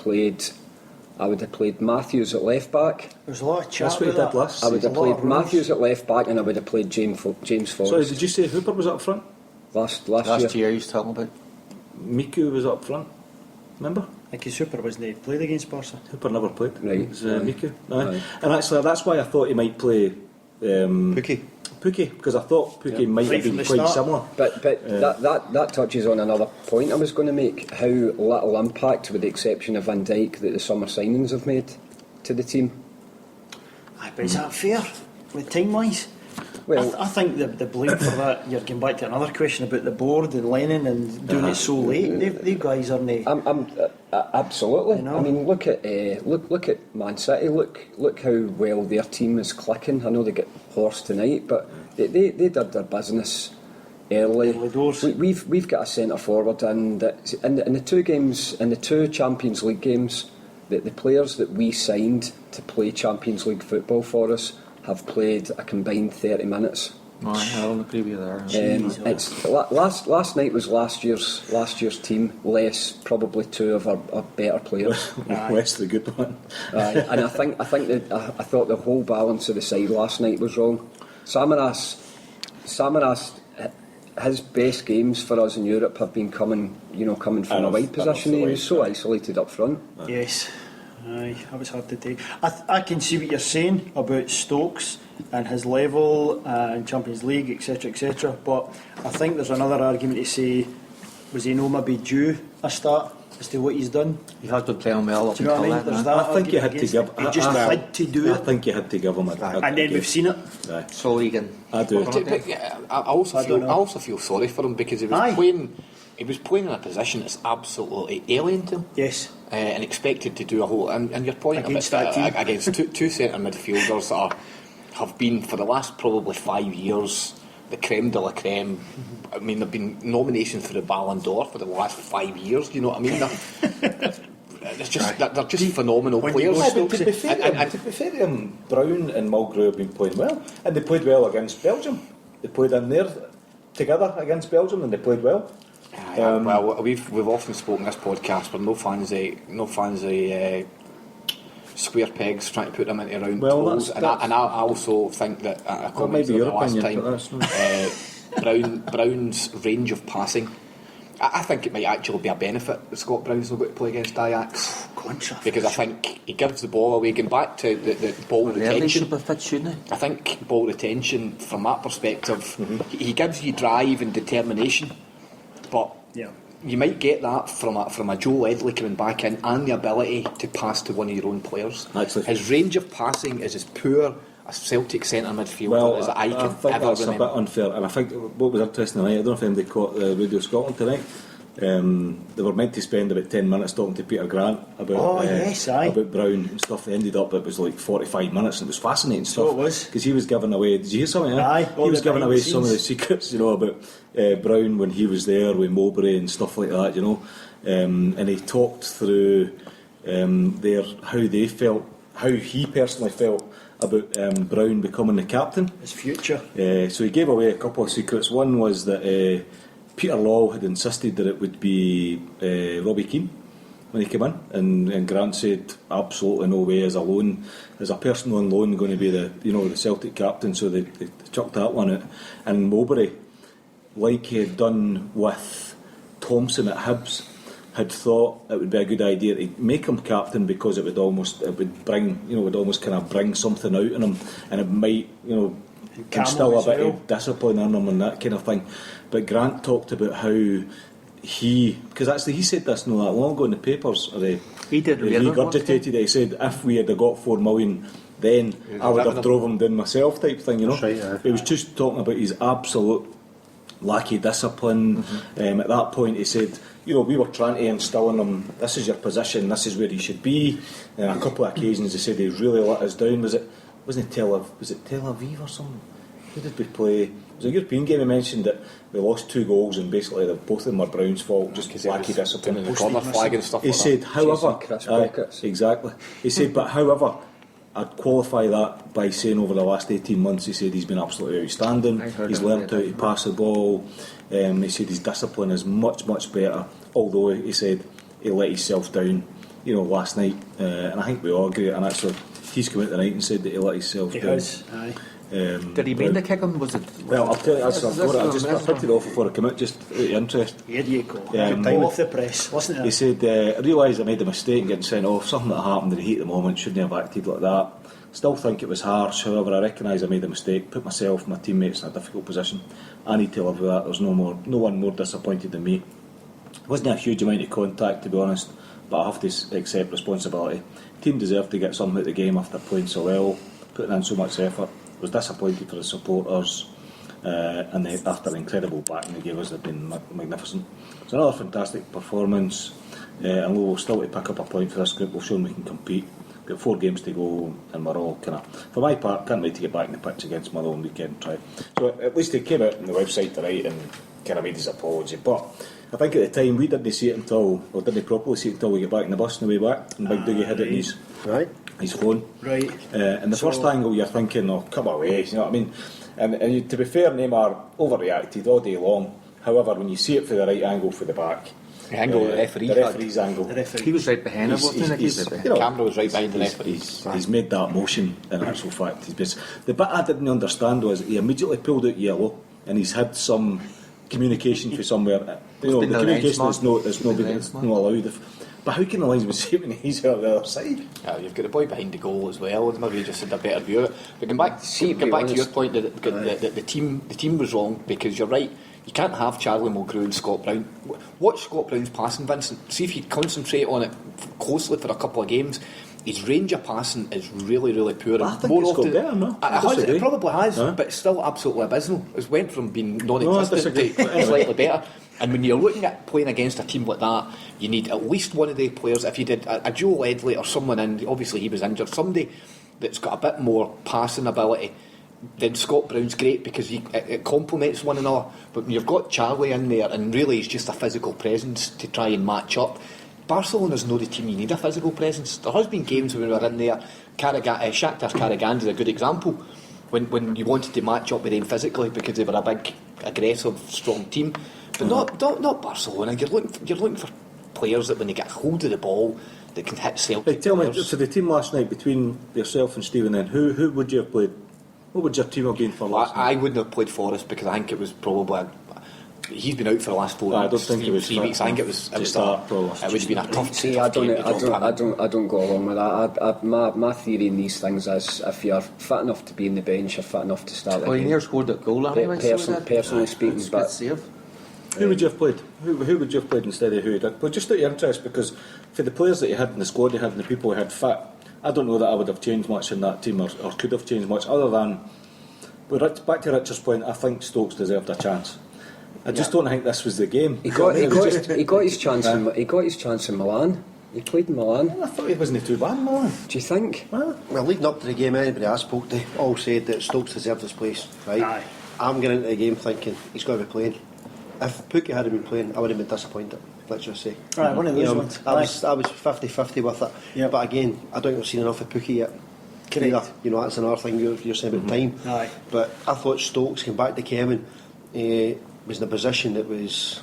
played Matthews at left back. There's a lot of chat. That's what he did last. I would have played Matthews at left back, and I would have played James Forrest. Sorry, did you say Hooper was up front? Last year he was talking about. Miku was up front. Remember? I think Hooper wasn't played against Barca. Hooper never played. Right. It was Miku. And actually, that's why I thought he might play Pookie, because I thought Pookie might have been quite similar. But that touches on another point I was going to make, how little impact, with the exception of Van Dijk, that the summer signings have made to the team. But is that fair, with time-wise? Well, I think the blame for that, you're getting back to another question about the board and Lennon and doing it so late. These guys aren't. Absolutely. You know? I mean, look at Man City. Look how well their team is clicking. I know they get horsed tonight, but they did their business early. We've got a centre forward, and in the 2 games, in the 2 Champions League games, the players that we signed to play Champions League football for us have played a combined 30 minutes. I don't agree with you there. It's last night was last year's team, less probably 2 of our better players. Less the good one. And I thought the whole balance of the side last night was wrong. Samaras, his best games for us in Europe have been coming from a wide position. He was so isolated up front. Yes. Aye, that was hard to take. I can see what you're saying about Stokes and his level and Champions League, etc., etc. But I think there's another argument to say, was he no maybe due a start as to what he's done? He has been playing well up Do you know what I until mean? that. There's man. that I think you had to argument give. against it. He just had to do I it, think you had to give him and then we've seen it. Aye. So he can. I do. But, yeah, I also feel sorry for him because he was playing. He was playing in a position that's absolutely alien to him. Yes. And expected to do a whole. And your point Against about that team. against two centre midfielders that have been for the last probably 5 years the creme de la creme. I mean, there've been nominations for the Ballon d'Or for the last 5 years. Do you know what I mean? They're just phenomenal players. But to be fair to him, Brown and Mulgrew have been playing well, and they played well against Belgium. They played in there together against Belgium, and they played well. Well, we've often spoken this podcast. We're no fans of square pegs trying to put them into round holes. And I also think that I commented on the last time. Brown's range of passing. I think it might actually be a benefit that Scott Brown's not going to play against Ajax. Because I think he gives the ball away. Going back to the ball retention, I think ball retention from that perspective, he gives you drive and determination. But you might get that from a Joe Ledley coming back in, and the ability to pass to one of your own players. Actually, his range of passing is as poor a Celtic centre midfielder as I can think ever that's remember. a bit unfair, and I think what was interesting tonight, I don't know if anybody caught Radio Scotland tonight. They were meant to spend about 10 minutes talking to Peter Grant about about Brown and stuff. They ended up, it was like 45 minutes, and it was fascinating stuff. So it was, because he was giving away. Did you hear something? Aye, he was giving away some of the secrets, about Brown when he was there with Mowbray and stuff like that, and he talked through how they felt, how he personally felt about Brown becoming the captain, his future. So he gave away a couple of secrets. One was that Peter Law had insisted that it would be Robbie Keane when he came in, and Grant said absolutely no way, as a person on loan, going to be the Celtic captain. So they chucked that one out. And Mowbray, like he had done with Thompson at Hibs, had thought it would be a good idea to make him captain, because it would almost kind of bring something out in him, and it might instill a bit of discipline in him and that kind of thing. But Grant talked about how because actually he said this not that long ago in the papers, or he regurgitated it. He said, if we had got 4 million, then I would have drove him down myself, type thing, Right, he was just talking about his absolute lack of discipline. At that point he said, we were trying to instill in him, this is your position, this is where he should be. And on a couple of occasions he said he really let us down. Was it Tel Aviv or something? Who did we play? It was a European game. He mentioned that we lost 2 goals, and basically both of them were Brown's fault, just lack of discipline. The corner flag and stuff. He said, however, exactly. He said, but however, I'd qualify that by saying over the last 18 months, he said he's been absolutely outstanding. He's learned how to pass the ball. He said his discipline is much, much better. Although he said he let himself down, last night, and I think we all agree. And actually, he's come out tonight and said that he let himself down. Has, aye. Did he mean to kick him? Was it? Well, I'll tell you, I picked it off before I come out, just out of interest. Here you go. Time off the press. Listen to that. He said, I realised I made a mistake in getting sent off. Something that happened in the heat of the moment, shouldn't have acted like that. Still think it was harsh. However, I recognise I made a mistake, put myself and my teammates in a difficult position. I need to live with that. There's no one more disappointed than me. It wasn't a huge amount of contact, to be honest, but I have to accept responsibility. The team deserved to get something out of the game after playing so well, putting in so much effort. Was disappointed for the supporters, and after the incredible backing they gave us, they've been magnificent. It's another fantastic performance, and we'll still to pick up a point for this group. We've shown we can compete. We've got 4 games to go, and we're all kind of, for my part, can't wait to get back in the pitch against Motherwell on weekend and try. So at least he came out on the website tonight and kind of made his apology. But I think at the time we didn't see it didn't properly see it until we get back in the bus on the way back, and Big Dougie had it in his phone. Right. And the first angle you're thinking, oh, come away, you know what I mean? And to be fair, Neymar overreacted all day long. However, when you see it for the right angle for the back, the angle the referee's angle. He was right behind him, wasn't he? The camera was right behind the referee. He's made that motion, in actual fact. The bit I didn't understand was he immediately pulled out yellow, and he's had some communication from somewhere. The communication is not allowed. But how can the linesman see when he's out the other side? You've got the boy behind the goal as well. Maybe just had a better view of it. But going back to your point that the team was wrong, because you're right. You can't have Charlie Mulgrew and Scott Brown. Watch Scott Brown's passing, Vincent. See if you concentrate on it closely for a couple of games. His range of passing is really, really poor. I think it's got better, no? It probably has, but it's still absolutely abysmal. It went from being non-existent to slightly better. And when you're looking at playing against a team like that, you need at least one of the players. If you did a Joe Ledley or someone in, obviously he was injured, somebody that's got a bit more passing ability, then Scott Brown's great because it complements one another. But when you've got Charlie in there, and really he's just a physical presence to try and match up, Barcelona's not the team you need a physical presence. There has been games when we were in there, Shakhtar Karaganda is a good example, when you wanted to match up with them physically because they were a big, aggressive, strong team. But not Barcelona. You're looking for players that when they get hold of the ball, they can hit Celtic. Hey, tell me, so the team last night, between yourself and Stephen then, who would you have played? What would your team have been for last night? I wouldn't have played Forrest because I think it was probably he's been out for the last 4 weeks. I don't think it was 3 weeks. I think it was it would have been a tough. See, I don't go along with that. My theory in these things is if you're fit enough to be in the bench, you're fit enough to start. Well, you near scored that goal anyway. Personally speaking, but save. Who would you have played? Who would you have played instead of who you did? But just out of your interest, because for the players that you had in the squad, you had and the people you had fit, I don't know that I would have changed much in that team or could have changed much other than. But back to Richard's point, I think Stokes deserved a chance. I just don't think this was the game. He got his chance. He got his chance in Milan. He played in Milan. I thought he wasn't too bad in Milan. Do you think? Well, leading up to the game, anybody I spoke to all said that Stokes deserved his place. Right? Aye. I'm getting into the game thinking he's got to be playing. If Pookie hadn't been playing, I would have been disappointed. Let's just say. Right, one of those ones. I was 50-50 with it. Yep. But again, I don't think I've seen enough of Pookie yet. Correct. You know, that's another thing you're saying about time. Aye. But I thought Stokes came back to Kevin. Was in a position that was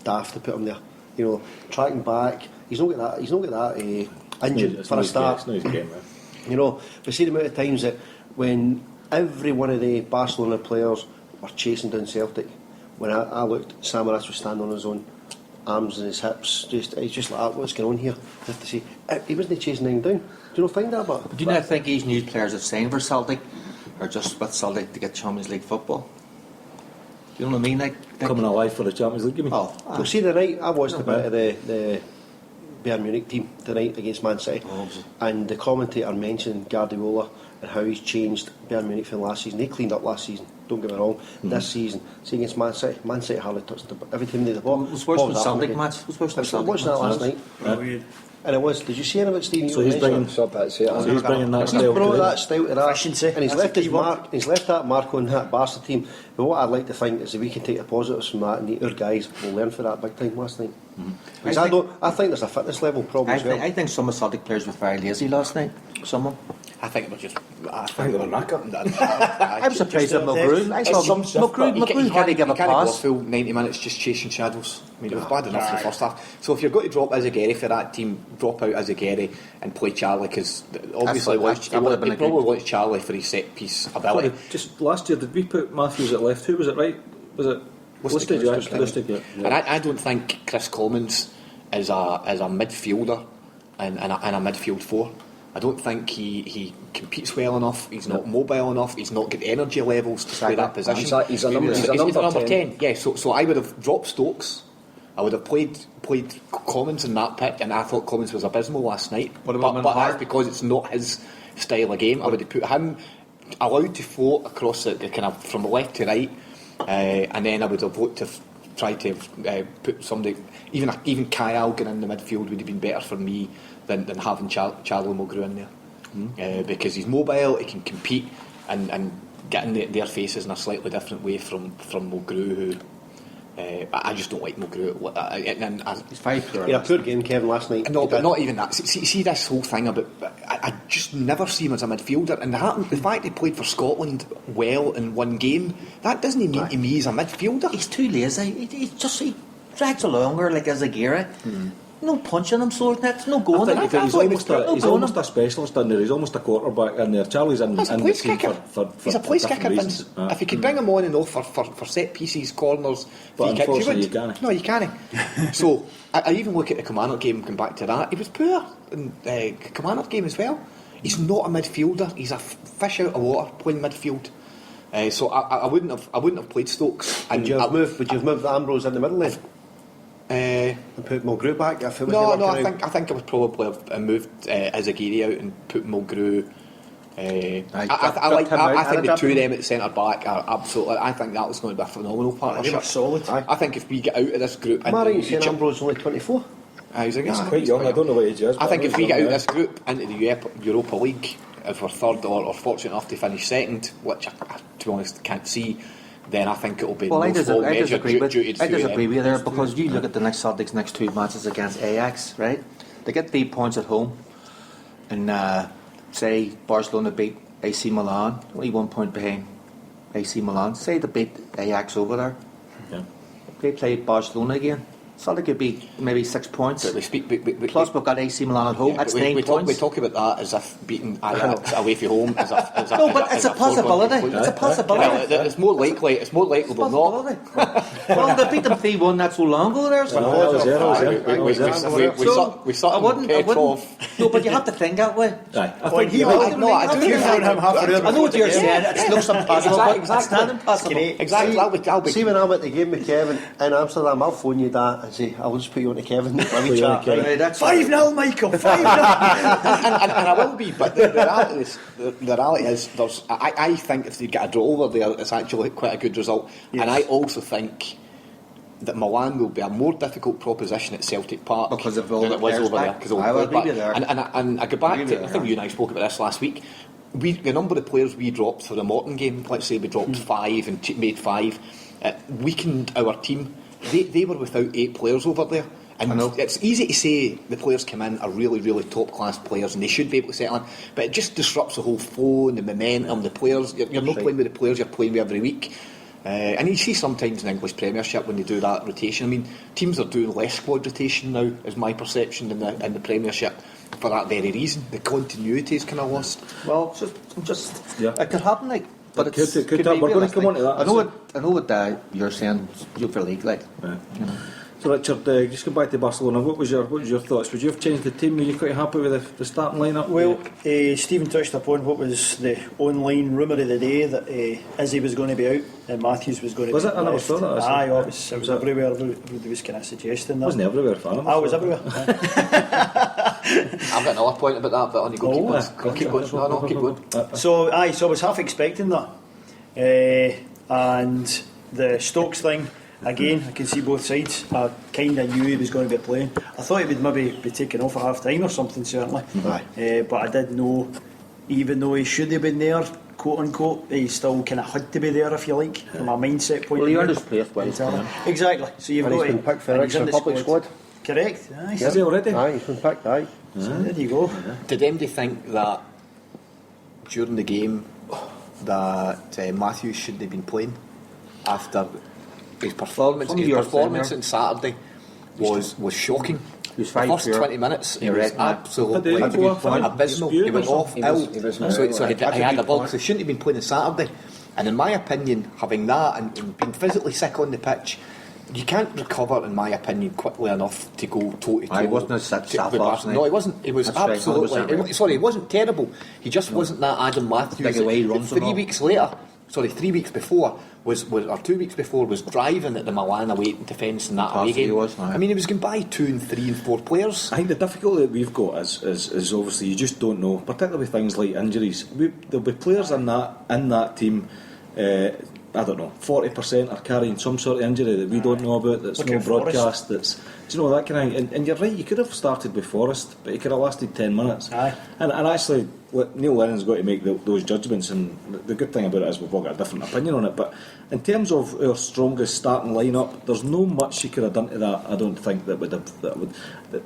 daft to put him there. You know, tracking back. He's not got that injured for a start. You know, but see the amount of times that when every one of the Barcelona players were chasing down Celtic, when I looked, Samaras was standing on his own, arms in his hips, he's just like, what's going on here? I have to see, he wasn't chasing anything down. Do you not find that? But do you not think these new players that sign for Celtic are just with Celtic to get Champions League football? Do you know what I mean? Like coming alive for the Champions League, you mean? Well, see the night I watched a bit of the Bayern Munich team tonight against Man City, and the commentator mentioned Guardiola and how he's changed Bayern Munich from last season. They cleaned up last season, don't get me wrong. This season, see against Man City hardly touched every time they the ball. It was worse than Celtic match. I was watching that last night. And it was. Did you see anything about Stephen? So he's bringing that style. Brought that style to that, efficiency. And he's left his mark. He's left that mark on that Barca team. But what I'd like to think is that we can take the positives from that, and our guys will learn for that big time last night. Because I think there's a fitness level problem as well. I think some of the Celtic players were very lazy last night. Some of them. I think it was just. I think they were knackered. I was surprised at McGrew. I saw McGrew had to give a pass. Full 90 minutes just chasing shadows. I mean, it was bad enough in the first half. So if you're going to drop Azagari for that team, drop out Azagari and play Charlie, because obviously they probably watched Charlie for his set piece ability. Just last year, did we put Matthews at left? Who was it? Right? Was it Lustig? And I don't think Chris Commons is a midfielder and a midfield four. I don't think he competes well enough. He's not mobile enough. He's not got the energy levels to play that position. He's a number 10. Yeah, so I would have dropped Stokes. I would have played Commons in that pick, and I thought Commons was abysmal last night. But that's because it's not his style of game. I would have put him allowed to float across the kind of from left to right, and then I would have looked to try to put somebody, even Kyle getting in the midfield would have been better for me than having Charlie Mulgrew in there, because he's mobile, he can compete and get in their faces in a slightly different way from Mulgrew, who I just don't like Mulgrew. He's very poor. He had a poor game, Kevin, last night. No, but not even that. See this whole thing about I just never see him as a midfielder, and the fact he played for Scotland well in one game, that doesn't mean to me he's a midfielder. He's too lazy. He drags along her like as a Gira. No punching him, sword next, no going. I think he's almost a specialist in there. He's almost a quarterback in there. Charlie's in He's a the place team kicker. for He's a place different kicker, reasons. Vince. If you could bring him on and off for set pieces, corners, But free kicks, unfortunately would. you can't. No, you can't. So I even look at the Kilmarnock game. Going back to that, he was poor in the Kilmarnock game as well. He's not a midfielder. He's a fish out of water playing midfield. So I wouldn't have played Stokes. Would you have moved Ambrose in the middle then? And put Mulgrew back if it was I think I would probably have moved Azagiri out and put Mulgrew. I think the two of them at centre back are absolutely. I think that was going to be a phenomenal partnership. Solid. I think if we get out of this group, Am I right in saying Ambrose only 24? He's Quite young. I don't know what age he is. I think if we get out of this group into the Europa League, if we're third or fortunate enough to finish second, which I to be honest can't see, then I think it'll be. Well, I disagree with you there, because you look at the Celtic's next two matches against Ajax, right? They get 3 points at home, and say Barcelona beat AC Milan, only 1 point behind AC Milan. Say they beat Ajax over there. Yeah. They play Barcelona again. Celtic could be maybe 6 points. Plus we've got AC Milan at home. That's 9 points. We talk about that as if beating Ajax away from home. No, but it's a possibility. It's a possibility. It's more likely than not. Well, they beat them 3-1 not so long ago. There. We saw I wouldn't. No, but you have to think that way. I know what you're saying. It looks impossible, but it's not impossible. Exactly. See, when I'm at the game with Kevin in Amsterdam, I'll phone you that and say, I'll just put you on to Kevin. Let me chat. 5-0, Michael. 5-0. and I will be, but the reality is, I think if they get a draw over there, it's actually quite a good result. Yes. And I also think that Milan will be a more difficult proposition at Celtic Park because of than it was over there. And I go back to, I think you and I spoke about this last week. The number of players we dropped for the Morton game, let's say we dropped 5 and made 5, weakened our team. They were without 8 players over there. And it's easy to say the players come in are really, really top class players and they should be able to settle in, but it just disrupts the whole flow and the momentum. The players, you're not playing with the players you're playing with every week. And you see sometimes in the English Premiership when they do that rotation. I mean, teams are doing less squad rotation now, is my perception, in the Premiership, for that very reason. The continuity is kind of lost. Well, it could happen, like. But it could happen. We're going to come on to that. I know what you're saying. Super League, like. Yeah. You know. So Richard, just go back to Barcelona. What was your thoughts? Would you have changed the team? Were you quite happy with the starting lineup? Well, Stephen touched upon what was the online rumour of the day that Izzy was going to be out and Matthews was going to be out. Was it? I never saw that. Aye, it was everywhere. Everybody was kind of suggesting that. Wasn't everywhere, fan. I was everywhere. I've got another point about that, but only keep going. So I was half expecting that, and the Stokes thing. Again, I can see both sides. I kind of knew he was going to be playing. I thought he would maybe be taken off at half time or something, certainly. But I did know, even though he should have been there, quote unquote, he still kind of had to be there, if you like, from a mindset point of view. Well, he earned his place well. Exactly. So you've got been picked for the Extra Republic squad. Correct. Aye. Is he already? Aye, he's been picked. Aye. So there you go. Did anybody think that during the game that Matthews shouldn't have been playing after his performance? His performance on Saturday was shocking. He was the first 20 minutes he was absolutely abysmal. He went off ill. So he had a bug. So he shouldn't have been playing on Saturday. And in my opinion, having that and being physically sick on the pitch, you can't recover, in my opinion, quickly enough to go toe to toe. He wasn't as sad last night. No, he wasn't. He was absolutely. Sorry, he wasn't terrible. He just wasn't that Adam Matthews. 3 weeks before was 2 weeks before was driving at the Milan away defence in that away game. I mean, he was going by 2 and 3 and 4 players. I think the difficulty that we've got is obviously you just don't know, particularly with things like injuries. There'll be players in that team. I don't know, 40% are carrying some sort of injury that we don't know about, that's no broadcast, that's, do you know, that kind of thing. And you're right, you could have started with Forrest, but he could have lasted 10 minutes. Aye. And actually, Neil Lennon's got to make those judgments, and the good thing about it is we've all got a different opinion on it. But in terms of our strongest starting lineup, there's no much you could have done to that, I don't think, that would.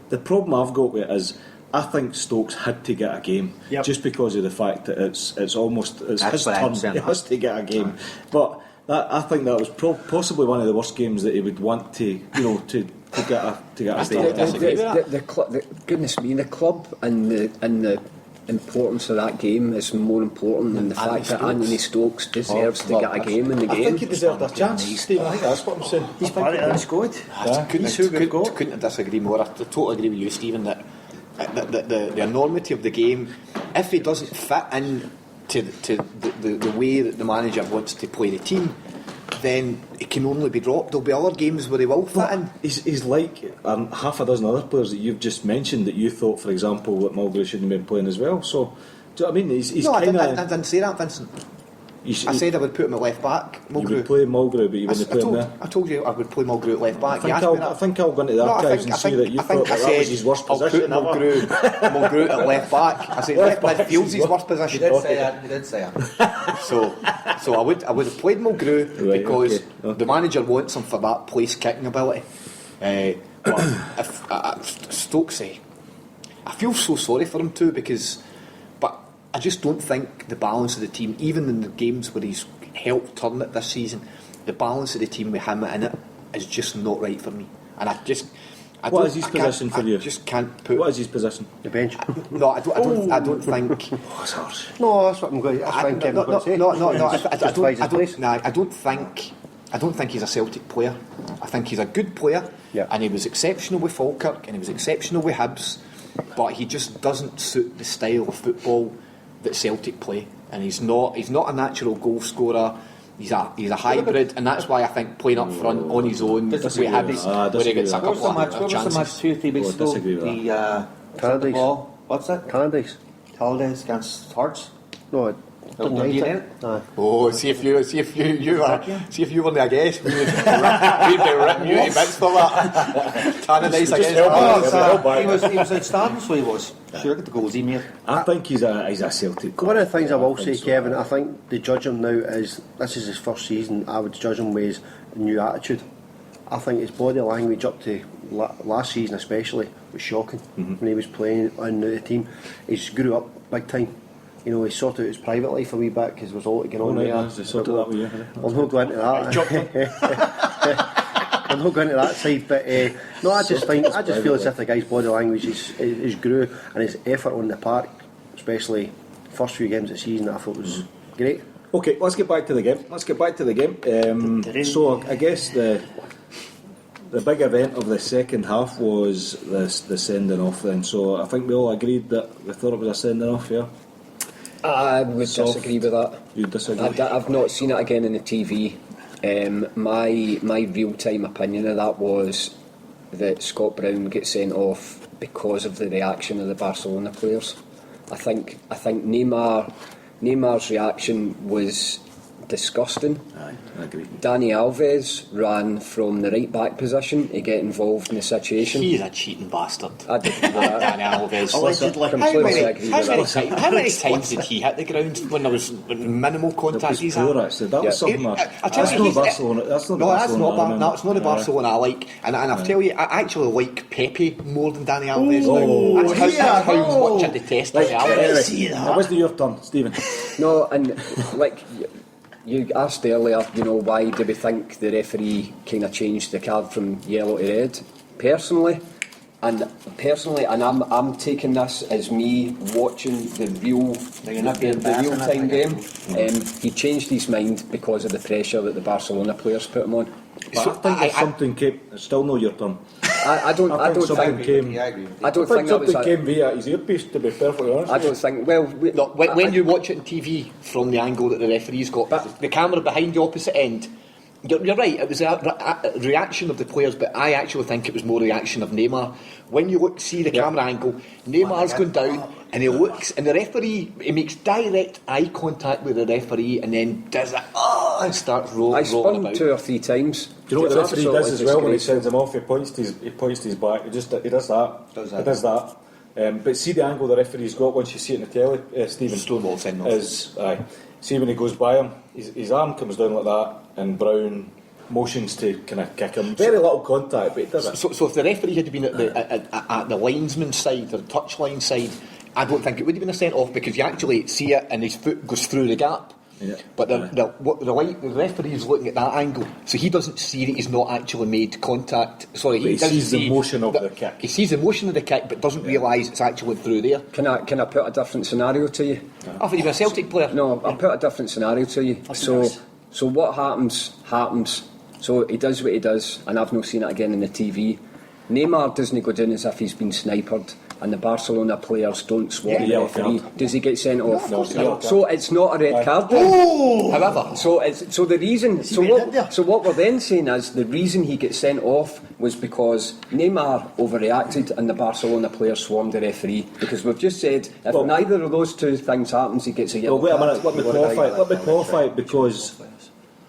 The problem I've got with it is, I think Stokes had to get a game just because of the fact that it's his turn. He has to get a game. But I think that was possibly one of the worst games that he would want to, to get a goodness me, the club and the importance of that game is more important than the fact that Anthony Stokes deserves to get a game in the game. I think he deserved a chance, Stephen. I think that's what I'm saying. He's part of that squad. Couldn't disagree more. I totally agree with you, Stephen, that the enormity of the game, if he doesn't fit in to the way that the manager wants to play the team, then it can only be dropped. There'll be other games where he will fit in. He's like half a dozen other players that you've just mentioned that you thought, for example, that Mulgrew shouldn't have been playing as well. So, do you know what I mean? He's no, kind of. I didn't say that, Vincent. I said I would put him at left back. Mulgrew. You would play Mulgrew, but you wouldn't play him there. I told you I would play Mulgrew at left back. I think I'll go into the archives and see that you thought that was his worst position. Mulgrew at left back. I said left midfield's his worst position. You did say that. So I would have played Mulgrew because the manager wants him for that place kicking ability. But if Stokesy, I feel so sorry for him too but I just don't think the balance of the team, even in the games where he's helped turn it this season, the balance of the team with him in it is just not right for me. And what is his position for you? I just can't put. What is his position? The bench. No, I don't think. That's harsh. No, that's what I'm going. That's what I'm going to say. No, I don't think he's a Celtic player. I think he's a good player, and he was exceptional with Falkirk, and he was exceptional with Hibs, but he just doesn't suit the style of football that Celtic play, and he's not a natural goal scorer. He's a hybrid, and that's why I think playing up front on his own with Hibs, where he gets a couple of chances. 2 or 3 weeks ago? The Candidates. What's that? Candidates against Hearts. No. Oh, see if you were the guest, we'd be ripping you to bits for that. Tannadice against he was outstanding, so he was. Sure, get the goals he made. I think he's a Celtic player. One of the things I will say, Kevin, I think they judge him now is this is his first season. I would judge him with his new attitude. I think his body language up to last season especially was shocking when he was playing on the team. He's grew up big time. He sorted out his private life a wee bit because there was a lot going on there. I'll not go into that. I'll not go into that side, but no, I just feel as if the guy's body language is grew, and his effort on the park, especially first few games of the season, I thought was great. Okay, let's get back to the game. So I guess the big event of the second half was the sending off then. So I think we all agreed that we thought it was a sending off, yeah? I would disagree with that. You disagree? I've not seen it again on the TV. My real time opinion of that was that Scott Brown gets sent off because of the reaction of the Barcelona players. I think Neymar's reaction was disgusting. Aye, I agree. Dani Alves ran from the right back position to get involved in the situation. He's a cheating bastard. I did that. Dani Alves. How many times did he hit the ground when there was minimal contact? He's poor, actually. That was something. That's not Barcelona. That's not the Barcelona I like. And I'll tell you, I actually like Pepe more than Dani Alves. That's how much I detest Dani Alves. That wasn't your turn, Stephen. No, and like you asked earlier, why do we think the referee kind of changed the card from yellow to red? Personally, and I'm taking this as me watching the real time game. He changed his mind because of the pressure that the Barcelona players put him on. But I think if something came, it's still not your turn. I don't think something came via his earpiece, to be perfectly honest. I don't think. When you watch it on TV from the angle that the referee's got, the camera behind the opposite end, you're right. It was a reaction of the players, but I actually think it was more reaction of Neymar. When you see the camera angle, Neymar's going down, and he looks, and the referee, he makes direct eye contact with the referee, and then does it, and starts rolling I spun about. 2 or 3 times. Do you know what the referee does as well when he sends him off? He points to his back. He does that. But see the angle the referee's got once you see it in the telly, Stephen. Stonewall send off. See when he goes by him, his arm comes down like that, and Brown motions to kind of kick him. Very little contact, but he does it. So if the referee had been at the linesman's side or the touchline side, I don't think it would have been a sent off, because you actually see it and his foot goes through the gap. But the referee's looking at that angle, so he doesn't see that he's not actually made contact. Sorry, He doesn't sees the see motion of the kick. He sees the motion of the kick, but doesn't realise it's actually through there. Can I put a different scenario to you? I thought you were a Celtic player. No, I'll put a different scenario to you. So what happens. So he does what he does, and I've not seen it again in the TV. Neymar doesn't go down as if he's been sniped, and the Barcelona players don't swarm the referee. Does he get sent off? No. So it's not a red card. However, So the reason. So what we're then saying is the reason he gets sent off was because Neymar overreacted and the Barcelona players swarmed the referee. Because we've just said if neither of those two things happens, he gets a yellow Well, wait a card. minute. Let me qualify it because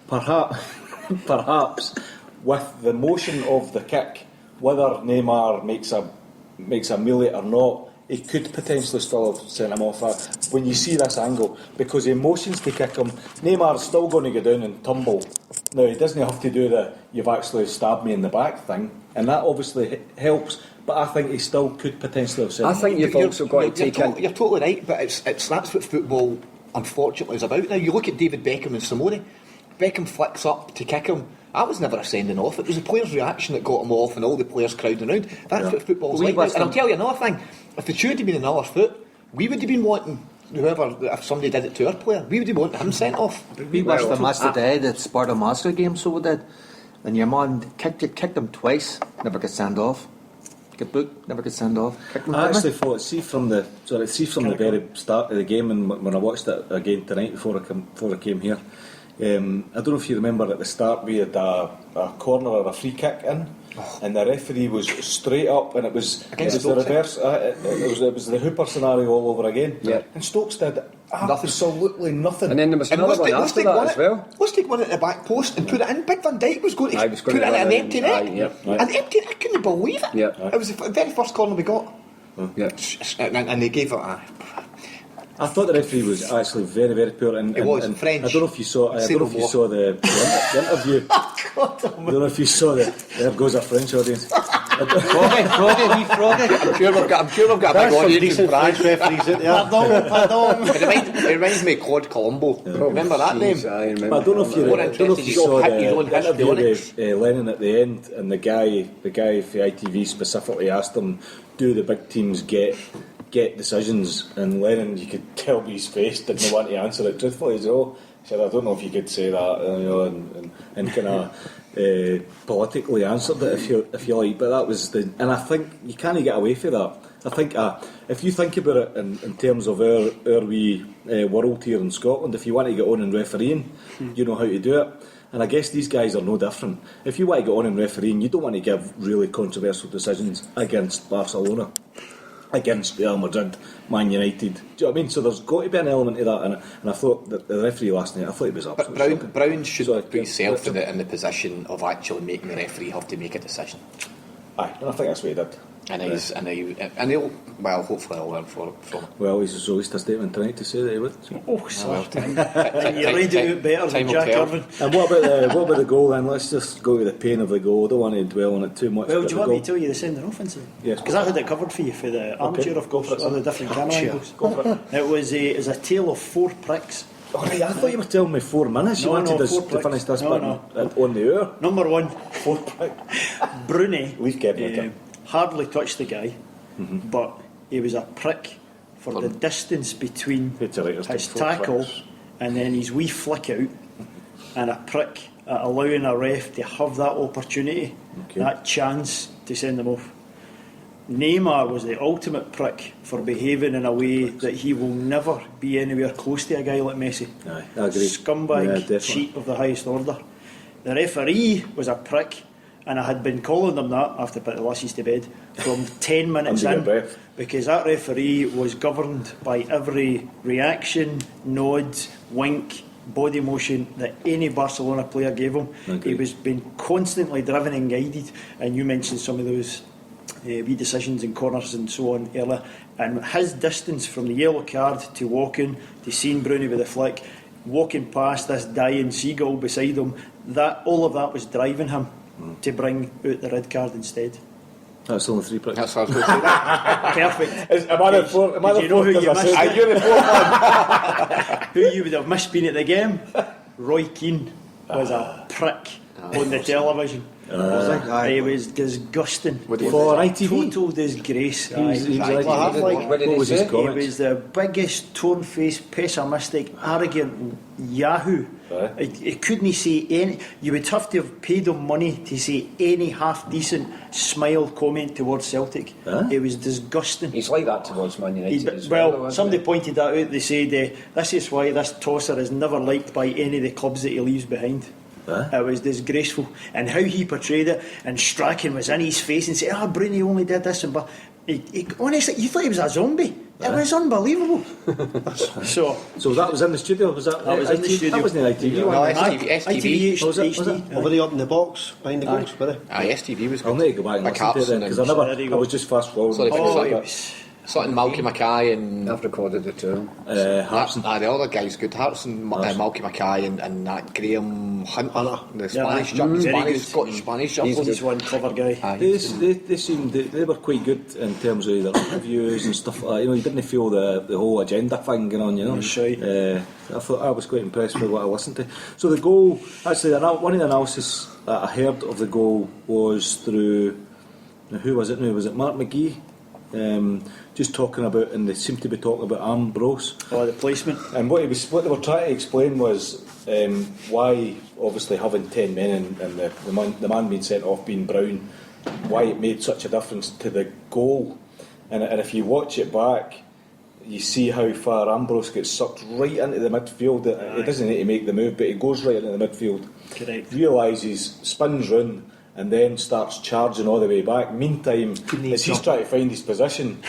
perhaps with the motion of the kick, whether Neymar makes a melee or not, he could potentially still have sent him off. When you see this angle, because he motions to kick him, Neymar's still going to go down and tumble. Now, he doesn't have to do the "you've actually stabbed me in the back" thing, and that obviously helps. But I think he still could potentially have sent him. I think you've also got to take in. You're totally right, but it's that's what football unfortunately is about now. You look at David Beckham and Simone. Beckham flicks up to kick him. That was never a sending off. It was the player's reaction that got him off, and all the players crowding around. That's what football's like. And I'll tell you another thing: if it should have been another foot, we would have been wanting whoever. If somebody did it to our player, we would have wanted him sent off. We watched the match today, the Sparta Moscow game, so we did. And your man kicked him twice, never got sent off. Get booked, never get sent off. I actually thought, see from the very start of the game, and when I watched it again tonight before I came here. I don't know if you remember at the start we had a corner or a free kick in, and the referee was straight up, and it was the reverse. It was the Hooper scenario all over again. Yeah. And Stokes did absolutely nothing. And then there was another one after that as well. Let's take one at the back post and put it in. Big Van Dijk was going to put it in an empty net. An empty net, I couldn't believe it. It was the very first corner we got. And they gave it I thought the referee was actually very, very poor. And French. I don't know if you saw. I don't know if you saw the interview. I don't know if you saw the. There goes a French audience. Froggy. I'm sure we've got a big audience in France. referees out there. Pardon. It reminds me of Claude Colombo. Remember that name? I remember. But I don't know if you saw the interview with Lennon at the end, and the guy for ITV specifically asked him, "Do the big teams get decisions?" And Lennon, you could tell by his face, didn't want to answer it truthfully. He said, "I don't know if you could say that," and kind of politically answered it if you like. But that was and I think you can't get away from that. I think if you think about it in terms of our wee world here in Scotland, if you want to get on in refereeing, you know how to do it. And I guess these guys are no different. If you want to get on in refereeing, you don't want to give really controversial decisions against Barcelona, against Real Madrid, Man United. Do you know what I mean? So there's got to be an element of that. And I thought that the referee last night, I thought he was absolutely But Brown should put himself in the position of actually making the referee have to make a decision. Aye, and I think that's what he did. And he'll hopefully he'll learn from it. Well, he's released a statement tonight to say that he would. You laid it out better than Jack Irvine. And what about the goal then? Let's just go to the pain of the goal. I don't want to dwell on it too much. Well, do you want me to tell you the sending off incident? Yes. Because I had it covered for you for the armchair, of course, on the different camera angles. Go for it. It was a tale of 4 pricks. Oh, right, I thought you were telling me 4 minutes. You wanted us to finish this bit on the hour. Number 1, 4 pricks. Bruni Leave Kevin hardly touched the guy, but he was a prick for the distance between his tackle and then his wee flick out, and a prick at allowing a ref to have that opportunity, that chance to send them off. Neymar was the ultimate prick for behaving in a way that he will never be anywhere close to a guy like Messi. Aye, I agree. Scumbag, cheat of the highest order. The referee was a prick, and I had been calling them that after putting the lassies to bed from 10 minutes in, because that referee was governed by every reaction, nod, wink, body motion that any Barcelona player gave him. He was being constantly driven and guided, and you mentioned some of those wee decisions in corners and so on earlier, and his distance from the yellow card to walking to seeing Bruni with the flick, walking past this dying seagull beside him, that all of that was driving him to bring out the red card instead. That's only 3 pricks. That's what I was going to say. That. Perfect. Am I the 4th? Did you know who you missed? You're the 4th one. who you would have missed being at the game? Roy Keane was a prick on the television. He was disgusting. For ITV? Total disgrace. He was What did he was his say? He comments? was the biggest torn-faced, pessimistic, arrogant yahoo. He couldn't say any. You would have to have paid him money to say any half-decent smile comment towards Celtic. It was disgusting. He's like that towards Man United as well. Well, isn't somebody he? pointed that out. They said this is why this tosser is never liked by any of the clubs that he leaves behind. It was disgraceful, and how he portrayed it. And Strachan was in his face and said, Bruni only did this, and but he honestly, you thought he was a zombie. It was unbelievable. So that was in the studio? Was that was in the studio. That wasn't ITV. No, STV. Was it? Over there up in the box, behind the goals, were they? STV was good. I'll need to go back and listen to it then, because I was just fast forwarding. Sorry, oh, sorry. it was Something Malky Mackay and I've recorded the two. Hartson. the other guy's good. Hartson, Malky Mackay and that Graham Hunter, the Spanish Scottish Spanish he's jumper. just one clever guy. They seemed they were quite good in terms of their interviews and stuff like that. You know, you didn't feel the whole agenda thing going on. You know, That's right. I thought I was quite impressed with what I listened to. So the goal, actually, one of the analysis that I heard of the goal was through who was it now? Was it Mark McGee? Just talking about, and they seemed to be talking about Ambrose. The placement. And what they were trying to explain was why, obviously having 10 men and the man being sent off being Brown, why it made such a difference to the goal. And if you watch it back, you see how far Ambrose gets sucked right into the midfield. He doesn't need to make the move, but he goes right into the midfield. Correct. Realises, spins round, and then starts charging all the way back. Meantime, as he's trying to find his position,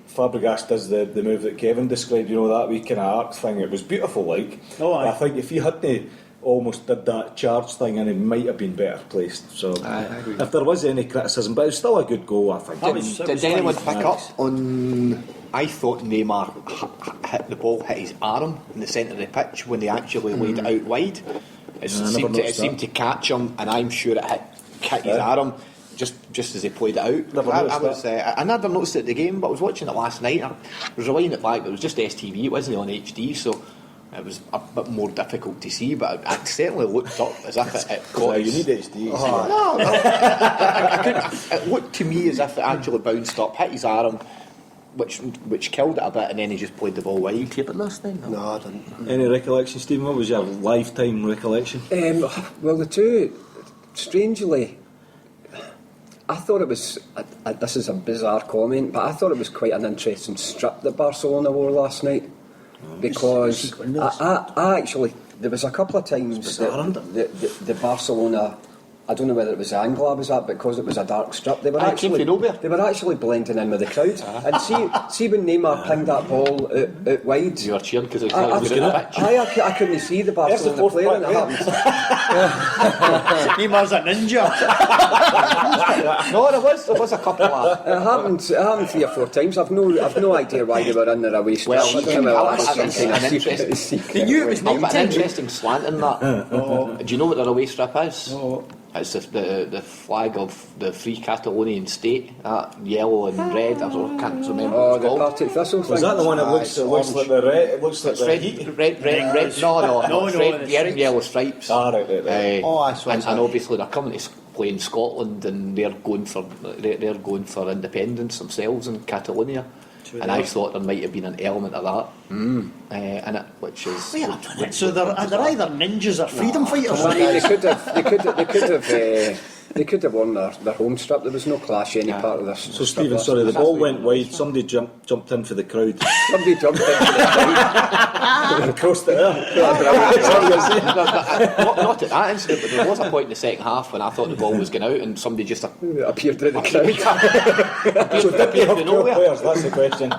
Fabregas does the move that Kevin described, you know, that wee kind of arc thing. It was beautiful, like. I think if he hadn't almost did that charge thing, and he might have been better placed. So, if there was any criticism, but it was still a good goal, I think. Did anyone pick up on? I thought Neymar hit the ball, hit his arm in the centre of the pitch when they actually laid it out wide. It seemed to catch him, and I'm sure it hit his arm. Just as he played it out. I never noticed it at the game, but I was watching it last night. I was relying it back. It was just STV. It wasn't on HD, so it was a bit more difficult to see. But it certainly looked up as if it got. You need HD. No. I couldn't. It looked to me as if it actually bounced up, hit his arm, which killed it a bit, and then he just played the ball wide. You tape it last night? No, I didn't. Any recollection, Stephen? What was your lifetime recollection? Well, the two, strangely, I thought it was, this is a bizarre comment, but I thought it was quite an interesting strip that Barcelona wore last night, because I actually, there was a couple of times that the Barcelona, I don't know whether it was the angle I was at, but because it was a dark strip, they were actually blending in with the crowd. And see when Neymar pinged that ball out wide. You were cheering because it was good at the pitch. I couldn't see the Barcelona player, and it happened. Neymar's a ninja. No, there was a couple of. It happened 3 or 4 times. I've no idea why they were in there away strip. Well, I don't know whether that's some kind of interesting. secret. They knew it was But an 19. interesting slant in that. Do you know what their away strip is? No. It's the flag of the Free Catalonian State, that yellow and red. I can't remember what it's The called. Partick Thistle thing. Was that the one that looks like the red? It looks like It's the red, heat. red. No, it's red, it's yellow stripes. Right. I saw and that. obviously they're coming to play in Scotland, and they're going for independence themselves in Catalonia. And I thought there might have been an element of that in it, which is. So they're either ninjas or freedom fighters. I mean, they could have won their home strip. There was no clash any part of this. So Stephen, sorry, the ball went wide. Somebody jumped in for the crowd Somebody jumped into the crowd. and crossed it there. not at that incident, but there was a point in the second half when I thought the ball was going out, and somebody just Appeared in the crowd. So did they have two players? That's the question.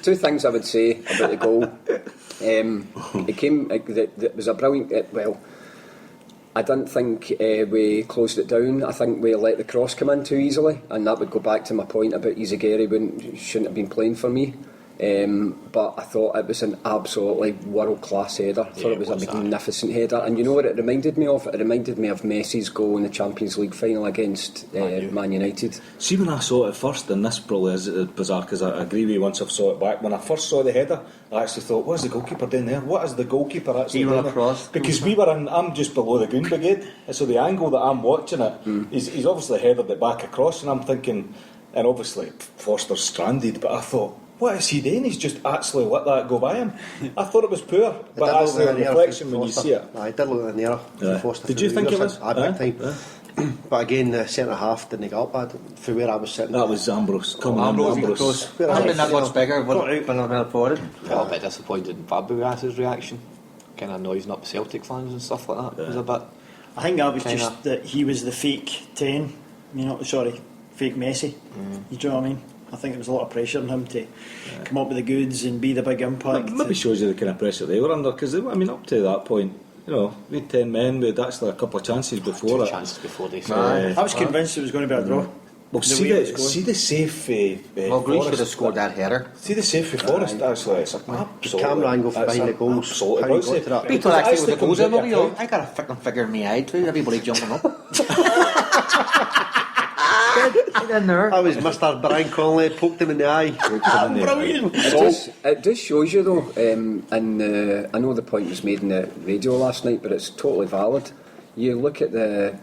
Two things I would say about the goal. It was a brilliant. I didn't think we closed it down. I think we let the cross come in too easily, and that would go back to my point about Izagirre shouldn't have been playing for me. But I thought it was an absolutely world-class header. I thought it was a magnificent header. And you know what it reminded me of? It reminded me of Messi's goal in the Champions League final against Man United. See, when I saw it at first, and this probably is bizarre because I agree with you once I've saw it back, when I first saw the header, I actually thought, what is the goalkeeper doing there? What is the goalkeeper actually doing there? Because we were in, I'm just below the Goon Brigade, and so the angle that I'm watching it, he's obviously headed it back across, and I'm thinking, and obviously Foster's stranded, but I thought, what is he doing? He's just actually let that go by him. I thought it was poor, but actually in reflection when you see it. I did look in the error. Did you think it was? But again, the centre half didn't get up bad from where I was sitting. That was Ambrose. Ambrose. I've been that much bigger, but I've been forward. I got a bit disappointed in Fabregas's reaction. Kind of noising up Celtic fans and stuff like that. It was a bit. I think that was just that he was the fake 10. Fake Messi. You know what I mean? I think there was a lot of pressure on him to come up with the goods and be the big impact. Maybe shows you the kind of pressure they were under, because up to that point, we had 10 men, we had actually a couple of chances before it. Chances before they scored. I was convinced it was going to be a draw. Well, see the save for Greece should have scored that header. See the save for Forest, actually. It's the camera angle for behind the goals. Absolutely. People actually with the goals in, I got a fucking figure in my eye too, everybody jumping up. I was Mr. Brian Connolly, poked him in the eye. Brilliant. It just shows you though, and I know the point was made in the radio last night, but it's totally valid. You look at the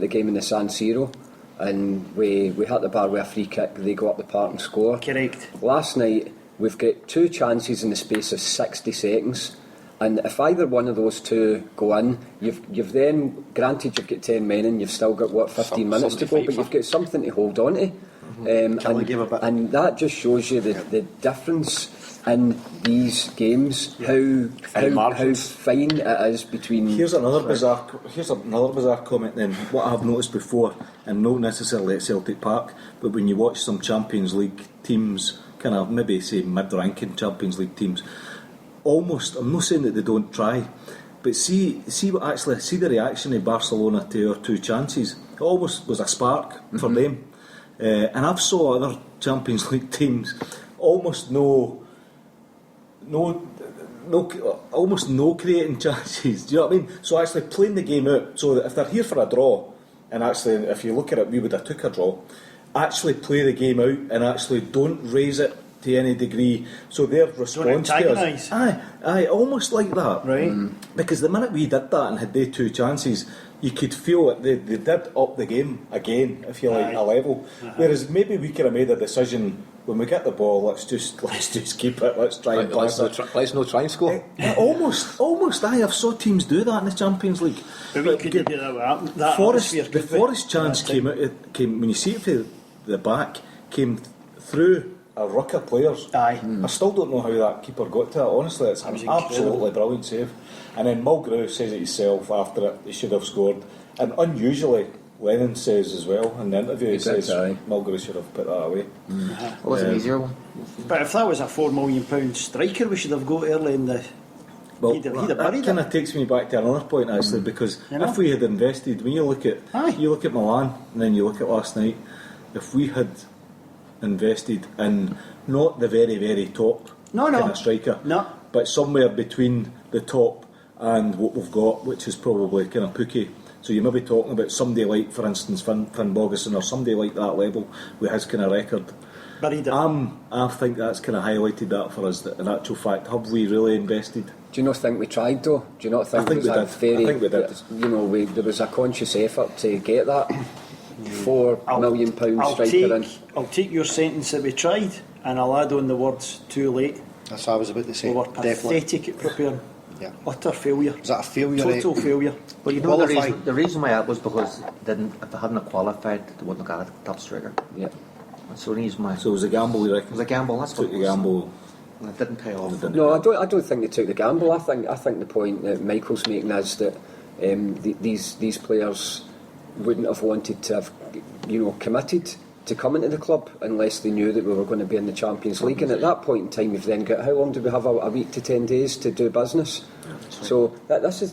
game in the San Siro, and we hit the bar with a free kick. They go up the park and score. Correct. Last night we've got 2 chances in the space of 60 seconds. And if either one of those two go in, you've then, granted you've got 10 men and you've still got 15 minutes to go, but you've got something to hold on to. And that just shows you the difference in these games, how fine it is between. Here's another bizarre comment then. What I've noticed before, and not necessarily at Celtic Park, but when you watch some Champions League teams, kind of maybe say mid-ranking Champions League teams, almost, I'm not saying that they don't try, but see the reaction of Barcelona to our 2 chances. It almost was a spark for them. And I've saw other Champions League teams almost no creating chances. Do you know what I mean? So actually playing the game out, so that if they're here for a draw, and actually if you look at it, we would have took a draw. Actually play the game out and actually don't raise it to any degree, so their response to us, almost like that, right? Because the minute we did that and had they 2 chances, you could feel it. They did up the game again, if you like, a level. Whereas maybe we could have made a decision when we get the ball. Let's just keep it. Let's try and pass it. Let's not try and score. Almost. I've saw teams do that in the Champions League. But we could do that. The Forest chance came when you see it from the back, came through a ruck of players. I still don't know how that keeper got to it. Honestly, it's an absolutely brilliant save. And then Mulgrew says it himself after it, he should have scored. And unusually, Lennon says as well in the interview, he says Mulgrew should have put that away. It was an easier one. But if that was a £4 million striker, we should have got early in the. Well, that kind of takes me back to another point actually, because if we had invested, when you look at Milan and then you look at last night, if we had invested in not the very, very top kind of striker, but somewhere between the top and what we've got, which is probably kind of Pookie. So you may be talking about somebody like, for instance, Finn Bogason or somebody like that level with his kind of record. I think that's kind of highlighted that for us, that in actual fact, have we really invested? Do you not think we tried though? Do you not think I think we did. There was a conscious effort to get that £4 million striker in? I'll take your sentence that we tried and I'll add on the words too late. That's what I was about to say. We were pathetic at preparing. Utter failure. Was that a failure? Total failure. Well, you know the reason why that was because if they hadn't qualified, they wouldn't have got a top striker. Yeah. That's the reason why. So it was a gamble, you reckon? It was a gamble. That's what took the gamble. And it didn't pay off. No, I don't think they took the gamble. I think the point that Michael's making is that these players wouldn't have wanted to have committed to come into the club unless they knew that we were going to be in the Champions League. And at that point in time, you've then got, how long do we have? A week to 10 days to do business. So this is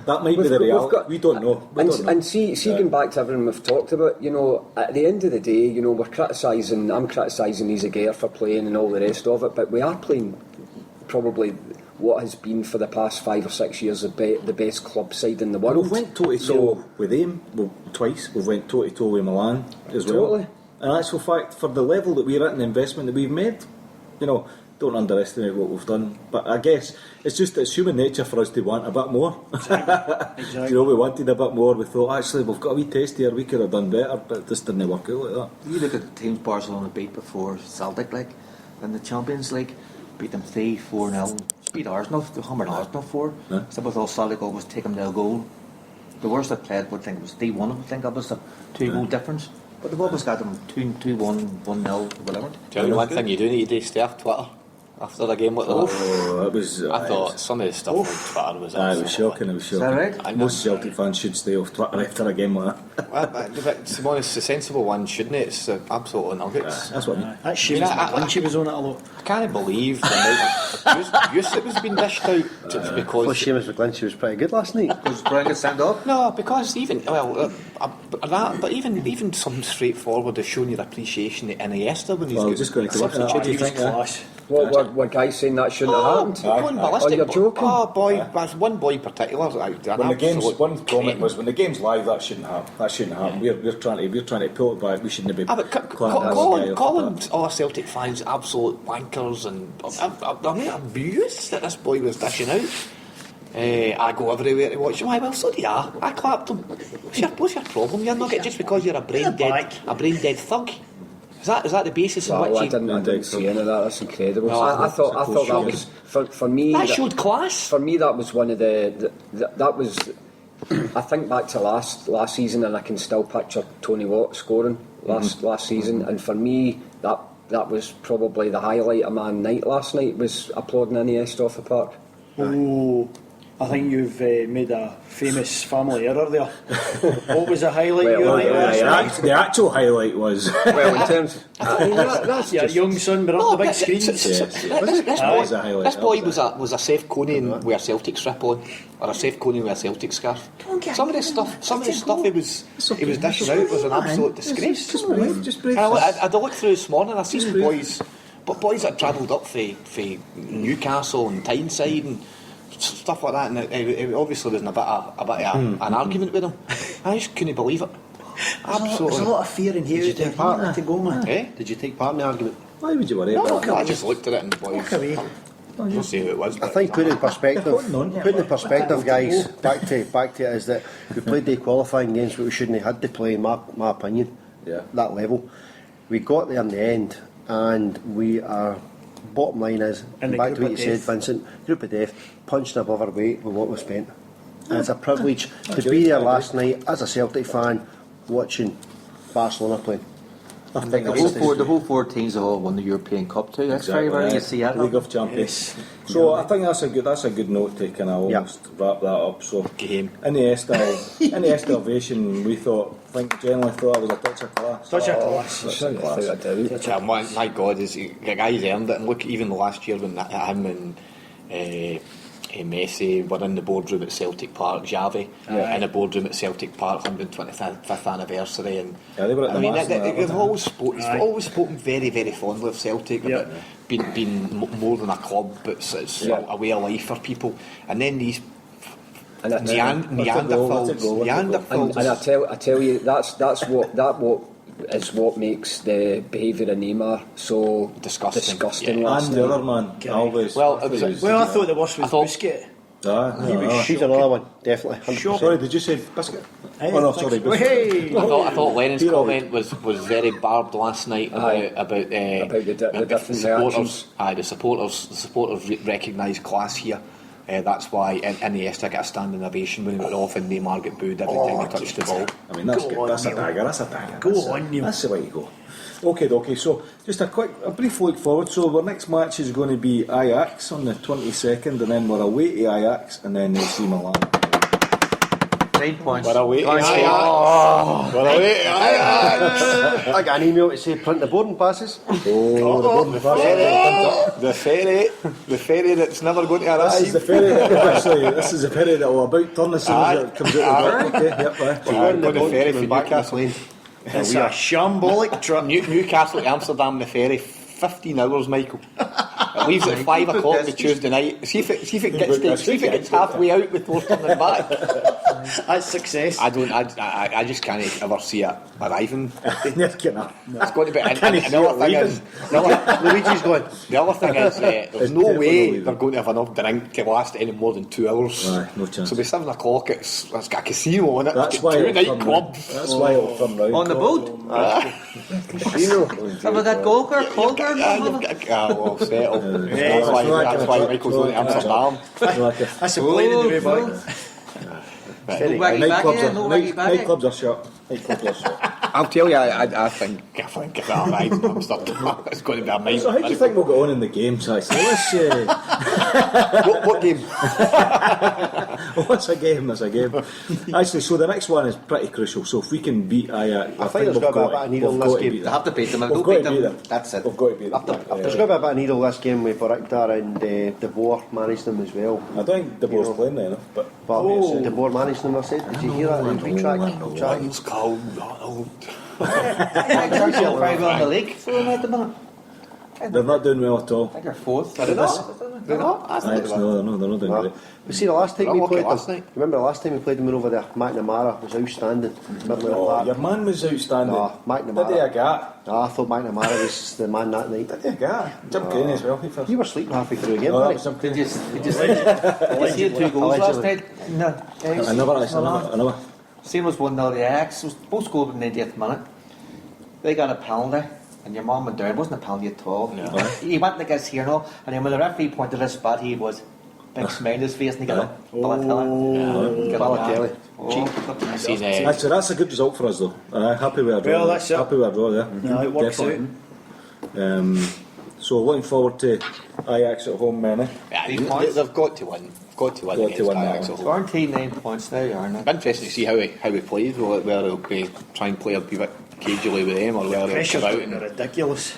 That might be the reality. We don't know. And see, going back to everything we've talked about, you know, at the end of the day, you know, we're criticising. I'm criticising Izaguirre for playing and all the rest of it, but we are playing probably what has been for the past 5 or 6 years the best club side in the world. We've went toe to toe with them twice. We've went toe to toe with Milan as well. Totally. And actual fact, for the level that we're at and the investment that we've made, you know, don't underestimate what we've done. But I guess it's human nature for us to want a bit more. Exactly. You know, we wanted a bit more. We thought, actually, we've got a wee taste here. We could have done better, but it just didn't work out like that. You look at the teams Barcelona beat before Celtic, like in the Champions League, beat them 3-4-0. Beat Arsenal, they hammered Arsenal 4. Yeah. So with all Celtic always take them to a goal. The worst they played, would think it was 3-1. I would think that was a 2-goal difference. But they've always got them 2-1, 1-0, whatever. Tell you one thing you do need to do, stay off Twitter after a game like that. Oh, it was. I thought some of the stuff on Twitter was It was shocking. It was shocking. Is that right? Most Celtic fans should stay off Twitter after a game like that. But to be honest, the sensible one, shouldn't it? It's absolutely nuggets. That's what I mean. That Seamus McLeish was on it a lot. I can't believe the amount of use that was being dished out because Seamus McLeish was pretty good last night. Because Brian got sent off? no, because even but even something straightforward is showing your appreciation to Iniesta when he's Well, I got was just going to come up to that. What do you think? Class. What guys saying that shouldn't have happened? Going ballistic. Oh, you're joking? Oh boy, there's one boy in particular. When the game's one comment was when the game's live, that shouldn't happen. That shouldn't happen. We're trying to pull it back. We shouldn't be. Calling all Celtic fans absolute wankers and I mean abuse that this boy was dishing out. I go everywhere to watch him. Well, so do I clapped him. What's your problem? You're not getting just because you're a brain dead thug. Is that the basis on which I didn't see any of that. That's incredible. No, I thought that was for me. That showed class. For me, that was one of that was. I think back to last season, and I can still picture Tony Watt scoring last season. And for me, that was probably the highlight of Man Night last night. Was applauding Iniesta off the park. Oh, I think you've made a famous family error there. What was the highlight of your night last night? The actual highlight was Well, in terms, that's Your just, young son, but up the big screens. This boy was a Seth Conan with a Celtic strip on, or a Seth Conan with a Celtic scarf. Some of the stuff he was dishing out was an absolute disgrace. just breathe. I looked through this morning. I seen boys that travelled up for Newcastle and Tyneside and stuff like that, and it obviously wasn't a bit of an argument with him. I just couldn't believe it. Absolutely. There's a lot of fear and hate to go, man. Did you take part in the argument? Why would you worry about I just looked at it and boys. Walk away. We'll see who it was. I think putting in perspective, guys, back to it is that we played the qualifying games, but we shouldn't have had to play, in my opinion, that level. We got there in the end, and we are. Bottom line is, And back to what you said, Vincent, group of death, punching above our weight with what we spent. And it's a privilege to be there last night as a Celtic fan watching Barcelona play. I think The whole four teams have all won the European Cup too. That's very rare. You see that. League of Champions. So I think that's a good note to kind of almost wrap that up. So Game. in the Esta ovation, we generally thought it was a touch of class. Touch of class. My God, the guy's earned it. And look, even last year when him and Messi were in the boardroom at Celtic Park, Xavi in the boardroom at Celtic Park, 125th anniversary, and they were at the Masters, they've always spoken very, very fondly of Celtic, about being more than a club, but it's a way of life for people. And then these Neanderthals. And I tell you, that's what makes the behaviour of Neymar so disgusting last And night. the other man, always. Well, I thought the worst was Biscuit. He's another one, definitely. Sorry, did you say Biscuit? Oh no, sorry, Biscuit. Hey! I thought Lennon's comment was very barbed last night about the different supporters. The supporters recognise class here. That's why Iniesta got a standing ovation when he went off, and Neymar got booed every time he touched the ball. I mean, that's good. That's a dagger. Go on, Neil. That's the way you go. Okay. So, just a brief look forward. So, our next match is going to be Ajax on the 22nd, and then we're away to Ajax, and then AC Milan. 9 points. We're away. Guys, We're away. I got an email to say print the boarding passes. The ferry that's never going to arrive. This is the ferry that this is the ferry that will about turn as soon as it comes out of the dock. Okay, yep, We're going the ferry for Newcastle. It's a shambolic trip. Newcastle to Amsterdam, the ferry, 15 hours, Michael. It leaves at 5 o'clock on the Tuesday night. See if it gets halfway out before turning back. That's success. I just can't ever see it arriving. It's It's going to be. And another thing is, Luigi's going. the other thing is, there's no way they're going to have enough drink to last any more than 2 hours. Aye, no chance. So by 7 o'clock, it's got a casino on it. That's It's why got 2 it'll come nightclubs. round. That's why it'll come round. on the boat. Have we got Golker? Well, settle. That's why Michael's going to Amsterdam. That's a plane in the way back. No waggy back here, no waggy back here. Nightclubs are shut. Nightclubs are shut. I'll tell you, I think if it arrives in Amsterdam, it's going to be a night. So how do you think we'll get on in the game, Si? So let's What game? What's a game? That's a game. Actually, so the next one is pretty crucial. So if we can beat Ajax, I think there's got to be a bit of needle in this game. They have to beat them. We've Don't got beat to beat them. them. That's it. We've got to beat them. There's got to be a bit of needle this game with Barca and De Boer managed them as well. I don't think the ball's playing there enough, but But De Boer managed them, I said. Did you hear that in the track? It's cold, Ronald. Churchill very well in the league. So at the minute. they're not doing well at all. I think they're fourth. They're not. They're not. That's Aye, not bad. no, they're not doing great. But see, the last time Well, we look at played last them, night. remember the last time we played them over there, McNamara was outstanding. Middle of the Oh, park. your man was outstanding. No, McNamara. Did he a gat? I thought McNamara was the man that night. Did he a gat? Jim Green as well. You were sleeping halfway through again, Oh, that weren't was you? Jim Did Green. you see the 2 goals last Allegedly. night? No. Another. Same as 1-0 the Ajax. It was both scored in the 80th minute. They got a penalty, and your mum and dad wasn't a penalty at all. No. He went like this here now, and then when the referee pointed this spot, he was big smile on his face, and he got up. Balotelli. Balotelli. I seen Actually, that's a good result for us, though. Happy with our draw. Well, that's it. Happy with our draw, yeah. No, it works Definitely. So looking forward to Ajax at home, man. they've got to win. Got to win Got to against win that Ajax one. at home. Guaranteed 9 points now, aren't It'll be interesting to see how he plays, whether he'll be try and play a wee bit cagely with them, or whether he'll Pressure's come out going to be and. ridiculous.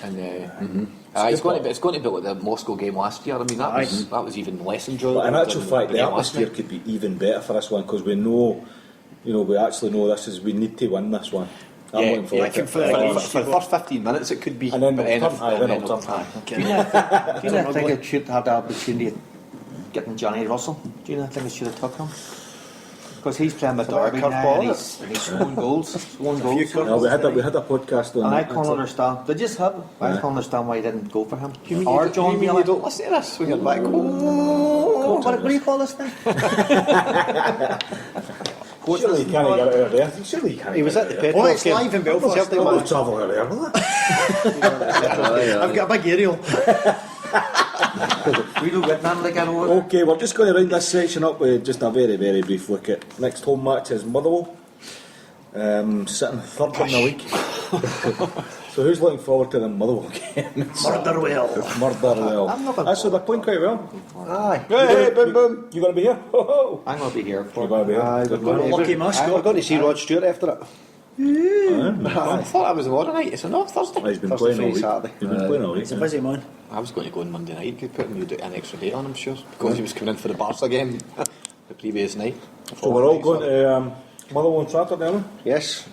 It's going to be like the Moscow game last year. I mean, that was even less enjoyable. But in actual than fact, the game last atmosphere night. could be even better for this one because we know, we actually know we need to win this one. I'm looking forward to it. For the first 15 minutes, it could be. And then but they'll if- turn- and then then they'll it'll turn. Do you not think it should have the opportunity of getting Johnny Russell? Do you not think it should have took him? Because he's playing with Derby now curveball, and he's scoring goals. Scoring goals. No, we had a podcast on And I that. can't understand. They just have. I can't understand why he didn't go for him. Or you John mean you Miller. don't listen to this when you're back home? What do you call this thing? Surely you can't get out of there. Surely you can't. He was get at the out of there. petrol. It's live in Belfast. Celtic I'll match. travel out there, will I? I've got a big aerial. We don't get none like that over. Okay, we're just going to round this section up with just a very, very brief look at next home match is Motherwell, sitting third in the league. So who's looking forward to the Motherwell game? Murderwell. Murderwell. Actually, they're playing quite well. Aye. Hey, boom, boom. You going to be here? Ho, ho. I'm going to be here for You're going to be here. Aye, we're going Lucky to mascot. we're going to see Rod Stewart after it. I thought that was tomorrow night. It's not Thursday. He's been Thursday, playing all week. Saturday. He's been playing all week. It's a busy man. I was going to go on Monday night. Could put him an extra day on, I'm sure, because he was coming in for the Barca game the previous night. So we're all going to Motherwell on Saturday, aren't Yes. we?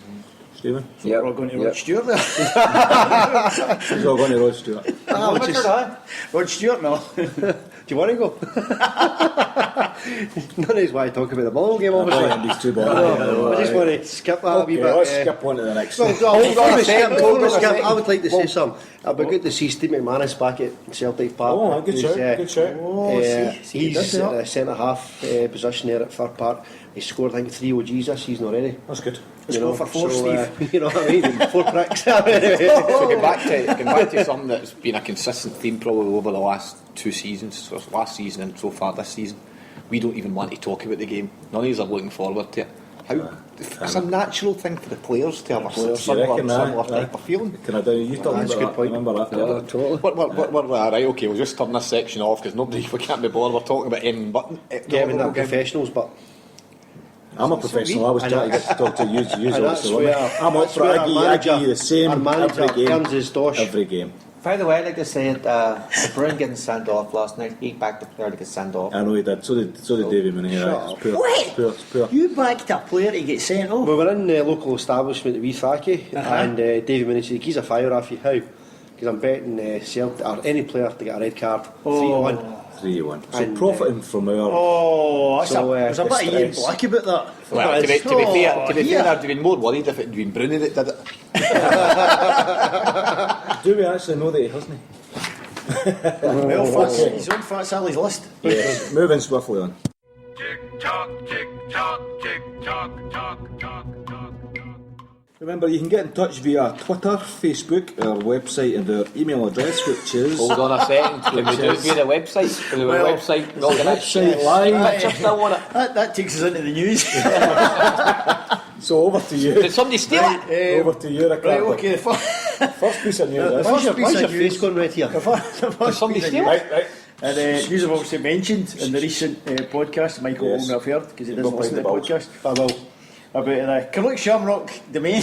Stephen? We're all going to Rod Stewart there. He's all going to Rod Stewart. Rod Stewart, no. Do you want to go? None of us want to talk about the Motherwell game, obviously. These two boys. I just want to skip that a wee Okay, bit. let's skip on to the next. Well, one. hold on a second, hold on a I second. would like to say something. It'd be good to see Steve McManus back at Celtic Park. Oh, good shout, good shout. He's at the centre half position there at Fir Park. He scored, I think, 3 OGs this season already. That's good. Let's go for 4, Steve. You know what I mean? 4 pricks. So going back to something that's been a consistent theme probably over the last 2 seasons, so last season and so far this season. We don't even want to talk about the game. None of us are looking forward to it. It's a natural thing for the players to have a similar type of feeling. Can I do you talking That's a about good point. Remember that? Yeah, totally. Right, okay, we'll just turn this section off because we can't be bothered. We're talking about anything but Getting that professionals, but I'm a professional. I was trying to get to talk to you. And that's where I'm up for it. I give you the same our manager every game. earns his dosh. Every game. By the way, I'd like to say that the Bruin getting sent off last night, he backed the player to get sent off. I know he did. So did Davy Mooney. Right? It's poor. Wait! It's poor. You backed a player to get sent off? We were in the local establishment at Wee and Davy Mooney said, "He's a fire off you." How? Because I'm betting Celtic or any player to get a red card. 3-1. 3-1. So And, profiting from our. Oh, that's So, there's a bit of Ian stress. Black about that. Well, to be fair, yeah. I'd have been more worried if it had been Bruni that did it. Do we actually know that he hasn't? Well, he's on Fat Sally's list. Yes. Moving swiftly on. Tick tock, tick tock, tick tock, tock, tock, tock, tock. Remember, you can get in touch via Twitter, Facebook, our website, and our email address, which is. Hold on a second. Can we do it via the website? Is the website not going Website live. to still on it? That takes us into the news. So over to you. Did somebody steal it? Over to you, Ricardo. Right, okay, the First piece of news. is- first piece Why's of your news. face going red here? Did somebody steal it? Right. And news I've obviously mentioned in the recent podcast, Michael Yes. won't have heard because he Go doesn't play listen to the the balls. podcast. I will. About the Killie Shamrock domain.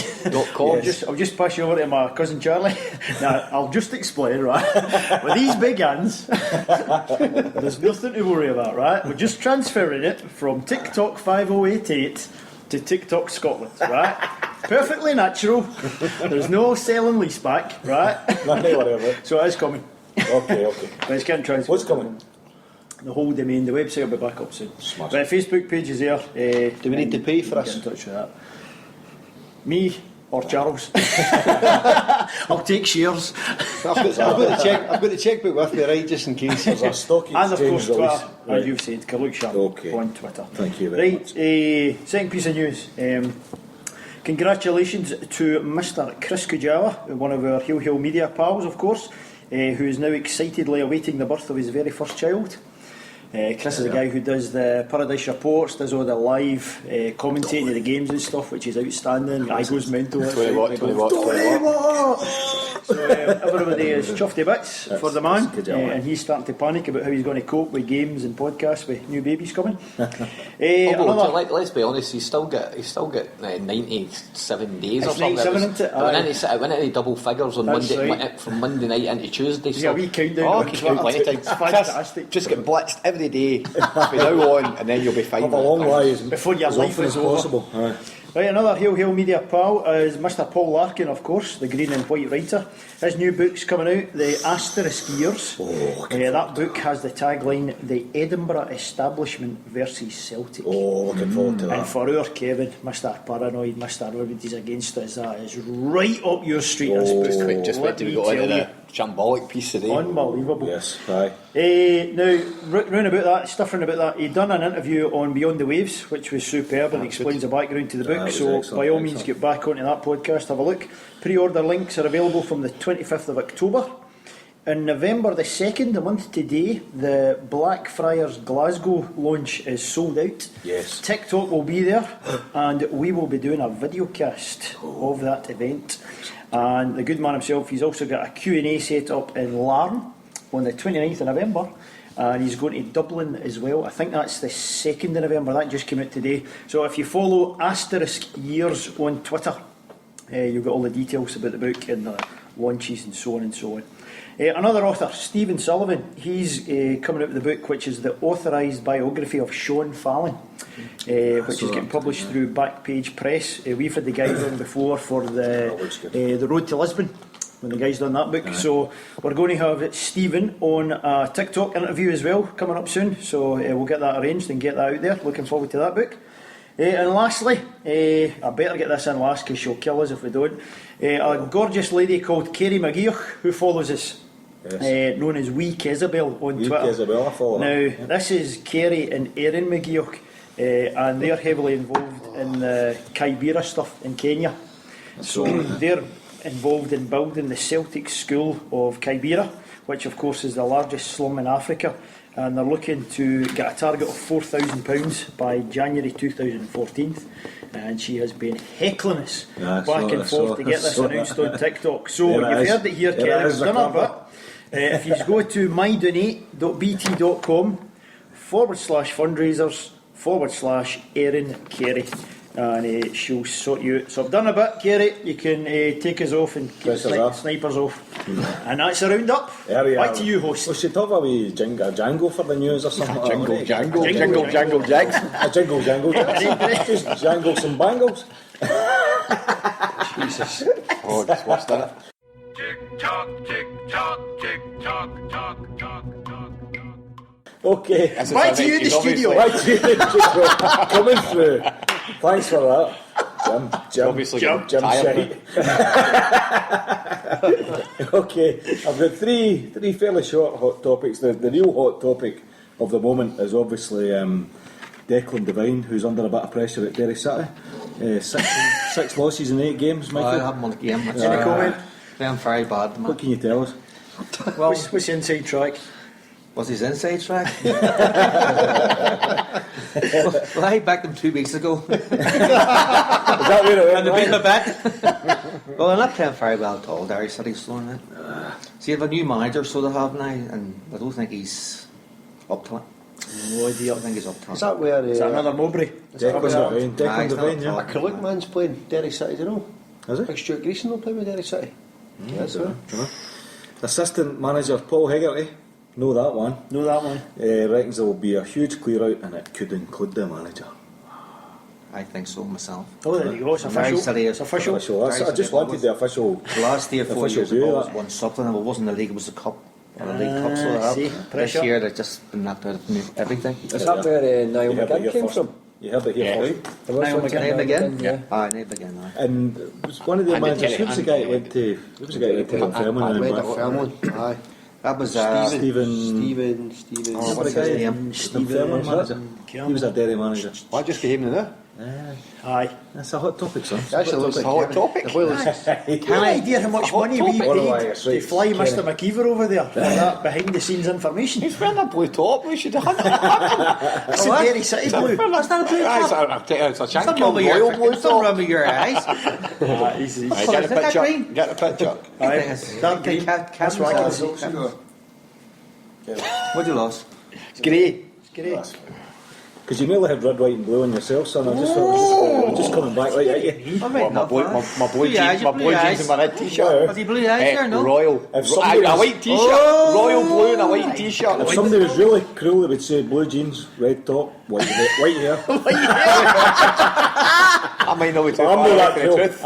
.com. I'll just pass you over to my cousin Charlie. Now, I'll just explain, right? With these big hands, there's nothing to worry about, right? We're just transferring it from Tic Talk 5088 to Tic Talk Scotland, right? Perfectly natural. There's no sell and lease back, right? Nothing to worry about. So it is coming. Okay. But it's getting transferred. What's coming? The whole domain, the website will be back up soon. Smash. But the Facebook page is there. Do we need to pay for Get this? in touch with that. Me or Charles? I'll take shares. I've got the checkbook with me, right, just in case. There's a stock And of course exchange release. Twitter, as you've said, Killuke Sharp Okay. on Twitter. Thank you very Right, second piece of news. Congratulations to Mr. Chris Kujawa, one of our Hill Media pals, of course, who is now excitedly awaiting the birth of his very first child. Chris is a guy who does the Paradise Reports, does all the live commentating of the games and stuff, which is outstanding. Guy goes mental. 20 what? So everybody is chuffed to bits for the man, good job, man. and he's starting to panic about how he's going to cope with games and podcasts with new babies coming. Although, let's be honest, he's still got 97 days or It's something. 97, isn't it? I went into double figures on That's Monday, right. from Monday night into Tuesday. Yeah, we countdown Oh, on keep Twitter. going plenty of It's times. fantastic. Just get blitzed every day from now on, and then you'll be fine. Have a long life Before your as life often is as over. possible. Aye. Right, another Hill Media pal is Mr. Paul Larkin, of course, the green and white writer. His new book's coming out, The Asterisk Years. That book has the tagline, The Edinburgh Establishment versus Celtic. Looking forward to And that. for our Kevin, Mr. Paranoid, Mr. Everybody's Against Us, that is right up your street, this book. Just Let wait till me we go into tell you. the shambolic piece today. Unbelievable. Yes, aye. Now, round about that, stuffing about that, he'd done an interview on Beyond the Waves, which was superb and explains the background to the book. was So, excellent, by all means, excellent. get back onto that podcast, have a look. Pre-order links are available from the 25th of October. On November the 2nd, a month today, the Blackfriars Glasgow launch is sold out. Yes. Tic Talk will be there, and we will be doing a video cast of that event. And the good man himself, he's also got a Q&A set up in Larne on the 29th of November, and he's going to Dublin as well. I think that's the 2nd of November. That just came out today. So if you follow Asterisk Years on Twitter, you'll get all the details about the book and the launches and so on and so on. Another author, Stephen Sullivan, he's coming out with the book which is the authorised biography of Sean Fallon, which is getting published through Backpage Press. We've had the guys on before for the Road to Lisbon, when the guys done that book. So we're going to have Stephen on a Tic Talk interview as well, coming up soon. So we'll get that arranged and get that out there. Looking forward to that book. And lastly, I better get this in last because she'll kill us if we don't. A gorgeous lady called Kerry McGeevers, who follows us, known as Wee Kezabel on Twitter. Kezabel, I follow her. Now, this is Kerry and Erin McGeevers, and they're heavily involved in the Kibera stuff in Kenya. So they're involved in building the Celtic School of Kibera, which of course is the largest slum in Africa, and they're looking to get a target of £4,000 by January 2014. And she has been heckling us back and forth to get this announced on TikTok. So you've heard it here, Kerry. We've done our bit. If you go to mydonate.bt.com/fundraisers /Erin Carey. And she'll sort you out. So I've done a bit, Kerry. You can take us off and keep Press us off. snipers off. And that's a round up. There we Back are. to you, host. We should have a wee jangle for the news or something. Jingle, jangle, Jingle, jingle, jags. A jingle jacks. Just jangle some bangles. Jesus. Oh, it's worse than it. Tick tock, tick tock, tick tock, tock, tock, tock, tock. Okay. Back to you in the studio. Right to you, coming through. Thanks for that. Jim, Obviously Jim tired. Okay, I've got three fairly short hot topics. The real hot topic of the moment is obviously Declan Devine, who's under a bit of pressure at Derry City. Six losses in 8 games, Michael. I haven't won a game. Any comment? I'm very bad, man. What can you tell us? Well, What's the inside track? what's his inside track? Well, I backed him 2 weeks ago. Is that where it went? And they beat right? me back. Well, they're not playing very well at all. Derry City's slowing it. See, they have a new manager, so they have now, and I don't think he's up to it. No idea. I think he's up to it. Is that where Is that another Mowbray? Declan Devine. Nah, Declan he's not Devine, yeah. top. Killuck man's playing Derry City, do you know? Is it? Like Stuart Greason will play with Derry City. Yes, sir. Assistant manager Paul Hegarty. Know that one. Know that one. Reckons there will be a huge clear out and it could include the manager. I think so myself. Oh, there you go. It's Very official. silly. It's official. Official. I just wanted the official. The last 3 or 4 Official years view ago of was that. won something, and it wasn't the league, it was the cup. Or the league cup, so they have. see, This pressure. year they've just been knocked out of everything. Is that where Niall You heard it McGinn here came first. from? You heard it here first. There was Niall one McGinn. Niall again? yeah. Aye, name again, aye. And it was one of the And managers. Terry- Who was the guy that went to? Who was the guy that went to Dunfermline? Played and at back? Fairmont. Aye. That was Stephen. Stephen. Oh, What's what's the his guy? name? Dunfermline manager. He was a Derry manager. Why just get him in there? Aye. That's a hot topic, son. Actually, looks like Hot topic. The boy looks Any idea how much money we All right, paid that's to right. fly Mr. McKeever over there for that behind the scenes information? He's wearing a blue top. We should have had It's the Derry City blue. That's not a blue It's top. a It's not Shankill rub of your, royal blue it's not top. rub of your eyes. Aye, Is Get that the picture. green? Get the picture. That green. That's what I can see. What do you lose? It's grey. It's grey. Because you nearly had red, white, and blue on yourself, son. I was just coming back right at you. I might not. My blue Blue eyes, jeans, my blue blue jeans eyes. and my red t-shirt. Was he blue eyes or no? Royal. If somebody A was- white t-shirt. Oh! Royal blue and a white t-shirt. If somebody was really cruel, they would say blue jeans, red top, white hair. I might not be too I'm far not away that from the cruel. truth.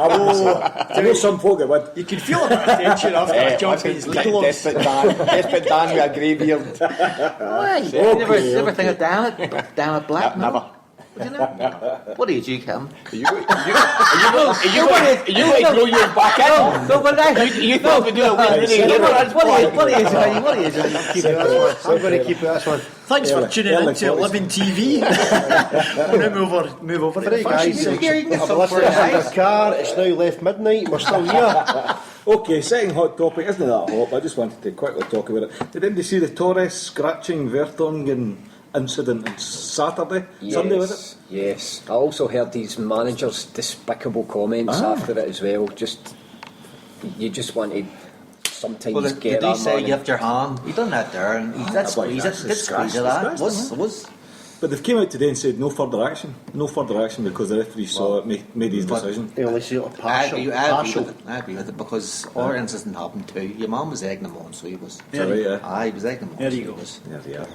I know some folk that would. You can feel a bit of tension after a Champions League loss. Desperate Dan with a grey beard. Why? You never think of down it black? Never. No? Would you know? What age you, Cam? Are you going to grow yours back in? No, but I... You thought we'd do a wee mini What age are you? What age are you? I'm going to keep this one. Thanks for tuning in to Living TV. We'll now move over to the Right, fashion guys. section. Here, you can get I've some listened for to your the eyes. car. It's now left midnight. We're still here. Okay, second hot topic isn't that hot, but I just wanted to quickly talk about it. Did anybody see the Torres scratching Vertonghen incident on Saturday? Sunday, was it? Yes. I also heard these managers' despicable comments after it as well. You just want to sometimes Well, get did he that say man. you have your hand? He done that there, and he did but squeeze it. that's Did squeeze disgusting, it. That disgusting, was. But they've came out today and said no further action. No further action because the referee saw it, made his decision. They only see it I partial. agree with it because our incident happened too. Your mum was egging him on, so he was. Is that right, yeah? Aye, he was egging him on. There so you he go. was. There they are.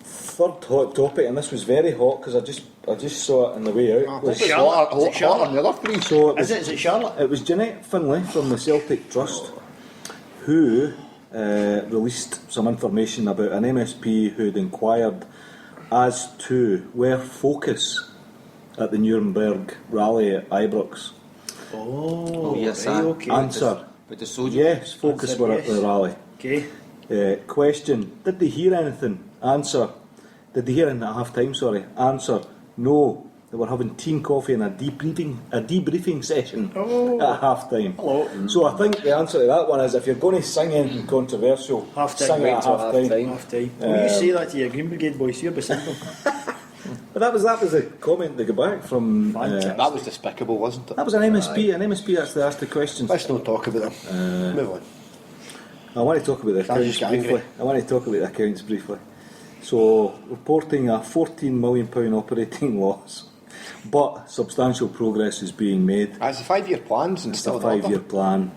Third hot topic, and this was very hot because I just saw it on the way out. was- Is it Charlotte? Is it Hot Charlotte? on the other three. so it was, Is it Charlotte? It was Jeanette Finlay from the Celtic Trust who released some information about an MSP who'd inquired as to where focus at the Nuremberg rally at Ibrox. Oh, yes, right, aye. okay. Answer: But the soldier. yes, focus Answer, were at yes. the rally. Okay. Question: did they hear anything? Answer: did they hear anything at half time? Sorry. Answer: no. They were having tea and coffee and a debriefing session at half time. Hello. So I think the answer to that one is if you're going to sing anything controversial, Half time, sing it wait at till half time. Half time. Will you say that to your Green Brigade boys? You're beside them. But that was the comment they got back from. Fantastic. That was despicable, wasn't it? That was an MSP. An MSP actually asked the questions. Let's not talk about them. Move on. I want to talk about the Can't accounts just get briefly. angry. I want to talk about the accounts briefly. So, reporting a £14 million operating loss. But substantial progress is being made. It's a 5-year plans and It's still a 5-year plan.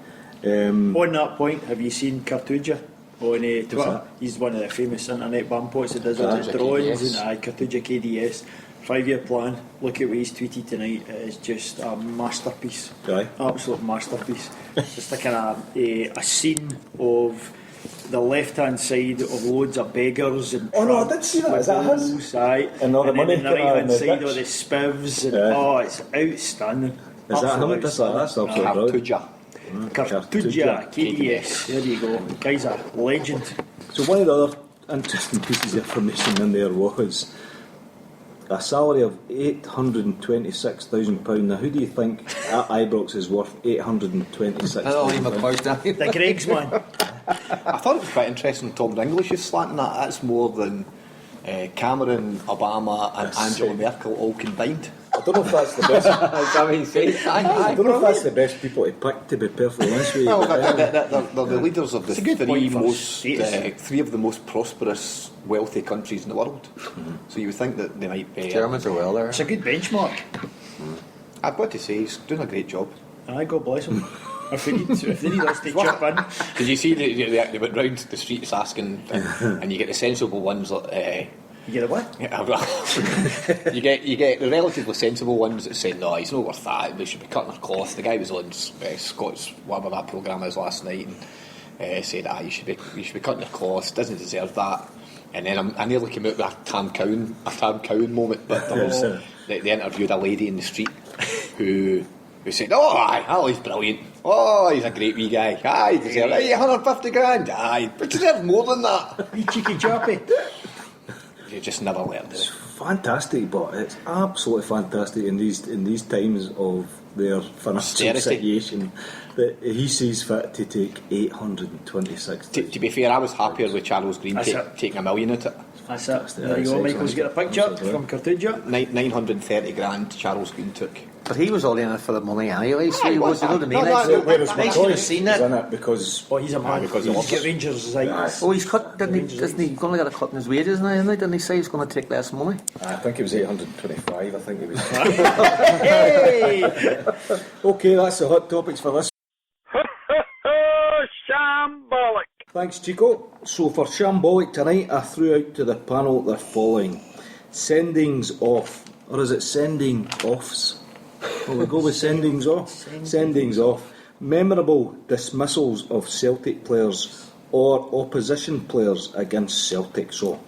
On that point, have you seen Cartuja on Twitter? that? He's one of the famous internet bampots that does all Cartuja his drawings KDS. and Cartuja KDS. 5-year plan. Look at what he's tweeted tonight. It is just a masterpiece. Aye. Absolute masterpiece. Just a kind of a scene of the left-hand side of loads of beggars and Oh, no, I tramps did see that. with Is that his? bulls, aye. And all the then money on the coming out right-hand in the side ditch. all the spivs and Yeah. it's outstanding. Is that him? Absolute That's absolutely brilliant. Cartuja. Cartuja, KDS. There you go. Guy's a legend. So one of the other interesting pieces of information in there was a salary of £826,000. Now, who do you think at Ibrox is worth £826,000? The Greg's man. I thought it was quite interesting. Tom English is slanting that. That's more than Cameron, Obama, and That's Angela it. Merkel all combined. I don't know if that's the best. I don't know if that's the best people to pick, to be perfectly honest with you. Well, they're the leaders of the It's a good point for status. three of the most prosperous, wealthy countries in the world. So you would think that they might be. Germans are well there. It's a good benchmark. I've got to say, he's doing a great job. Aye, God bless him. If they need us to chip in. Did you see they went round the streets asking, and you get the sensible ones like. You get a what? Yeah, well, you get the relatively sensible ones that say no, he's not worth that. We should be cutting our cloth. The guy was on Scott's whatever that programme is last night and said, you should be cutting your cloth. Doesn't deserve that. And then I nearly came out with a Tam Cowan moment. But there was, they interviewed a lady in the street who said, he's brilliant. Oh, he's a great wee guy. He deserves 150 grand. But he deserves more than that. You cheeky chappy. You just never learned it. Fantastic, but it's absolutely fantastic in these times of their financial Austerity. situation that he sees fit to take 826. To be fair, I was happier with Charles Green That's it. taking $1 million at it. That's it. There you go, Michael's got a picture from Cartuja. 930 grand Charles Green took. But he was all in it for the money anyway, so he was, you know what I mean? Whereas I should have McCoy seen is it. in it because Oh, he's a man. because he He's loves got us. Rangers' rights. Oh, he's cut, doesn't he going to get a cut in his wages now, isn't he? Didn't he say he's going to take less money? I think it was 825. I think it was. Hey! Okay, that's the hot topics for this. Shambolic. Thanks, Chico. So for Shambolic tonight, I threw out to the panel the following: sendings off, or is it sending offs? Well, we go with sendings off. Sendings off. Memorable dismissals of Celtic players or opposition players against Celtic. So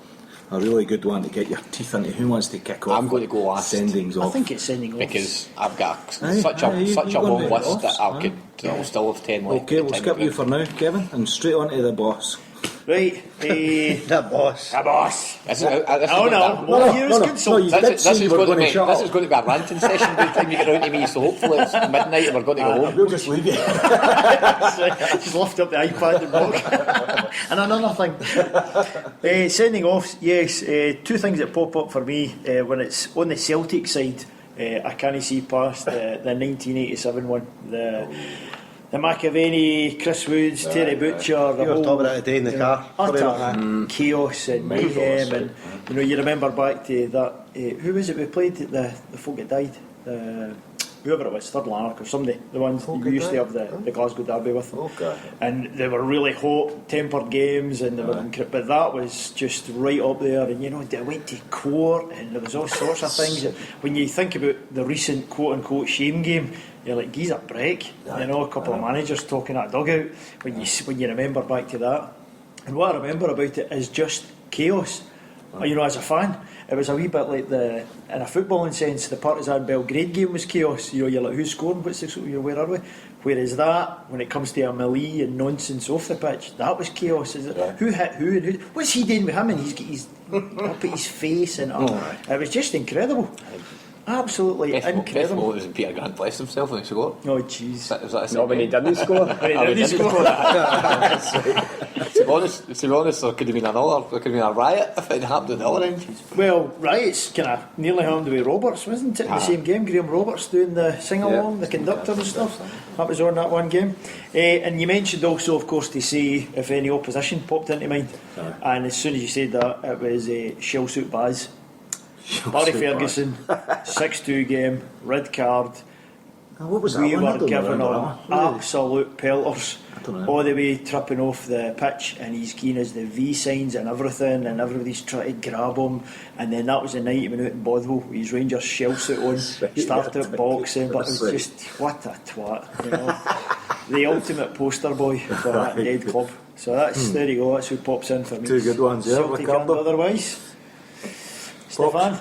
a really good one to get your teeth into. Who wants to kick off? I'm going to go last. Sendings I off. think it's sending off. Because I've got Aye, such aye, a you're long going to list offs, that aye. I'll still have 10 left. Okay, we'll skip you for now, Kevin, and straight on to the boss. Right, The boss. a boss. This is Oh going no, to- well, here's good no, salt. you This did is say you were going to going to be shut this up. is going to be a ranting session by the time you get round to me. So hopefully it's midnight and we're going to go home. We'll just leave you. Just lift up the iPad and walk. And another thing, sending off. Yes, two things that pop up for me when it's on the Celtic side. I can't see past the 1987 one. The McAvenny, Chris Woods, Terry Butcher. You were talking about it today in the car. Utter chaos and mayhem, and you remember back to that. Who was it we played? The folk that died. Whoever it was, Third Lanark or somebody. The ones who used to have the Glasgow Derby with them. Okay. And they were really hot-tempered games, and they were but that was just right up there. And they went to court, and there was all sorts of things. When you think about the recent quote-unquote shame game, you're like, geez, a break. A couple of managers talking at a dugout. When you remember back to that, and what I remember about it is just chaos. As a fan, it was a wee bit like in a footballing sense, the Partizan Belgrade game was chaos. You're like, who's scoring? Where are we? Whereas that, when it comes to a melee and nonsense off the pitch, that was chaos. Who hit who and who? What's he doing with him? And he's got his up at his face, and it was just incredible. Absolutely Best incredible. moment was when Peter Grant blessed himself when he scored. Oh jeez. Was that Not when he didn't score. When he didn't score. To be honest, there could have been a riot if it happened at the other end. Well, riots kind of nearly happened with Roberts, wasn't it? In the same game, Graham Roberts doing the sing-along, the conductor and stuff. That was on that one game. And you mentioned also, of course, to see if any opposition popped into mind. And as soon as you said that, it was Shell Suit Baz. Barry Ferguson, 6-2 game, red card. What was that We one? I were don't given remember on absolute pelters. don't know. All the way tripping off the pitch, and he's keen as the V signs and everything, and everybody's trying to grab him. And then that was the night he went out in Bothwell with his Rangers shell suit on, started boxing, but it was just what a twat, you know. The ultimate poster boy for that dead club. So that's there you go. That's who pops in for me. Two good ones, yeah, Celtic and Ricardo. otherwise. Stefan,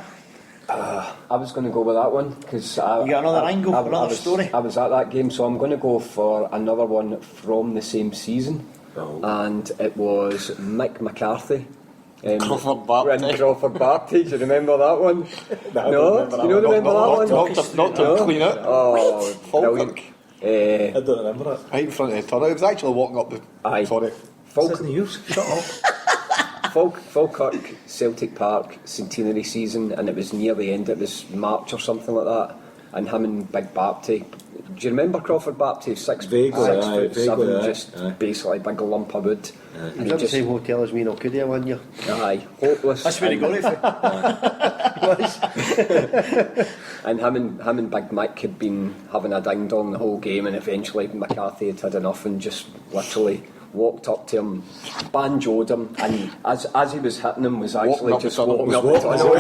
I was going to go with that one because you got another angle, another story. I was at that game, so I'm going to go for another one from the same season, and it was Mick McCarthy. Crawford Barty. And Crawford Barty. Do you remember that one? No, do you know remember that one? Knocked him clean out. Oh, brilliant. I don't remember it. Right in front of the tunnel. It was actually walking up the. Aye. Sorry. Shut up. Falkirk Celtic Park centenary season, and it was near the end. It was March or something like that, and him and Big Bapty. Do you remember Crawford Bapty? Vaguely, 6'7", aye. just basically big lump of wood. He's at the same hotel as me in Alcudia one year. Aye, hopeless. That's where he got it from. And him and Big Mick had been having a ding dong the whole game, and eventually McCarthy had enough and just literally walked up to him, banjoed him, and as he was hitting him was actually Walking just up the walking tunnel. up the tunnel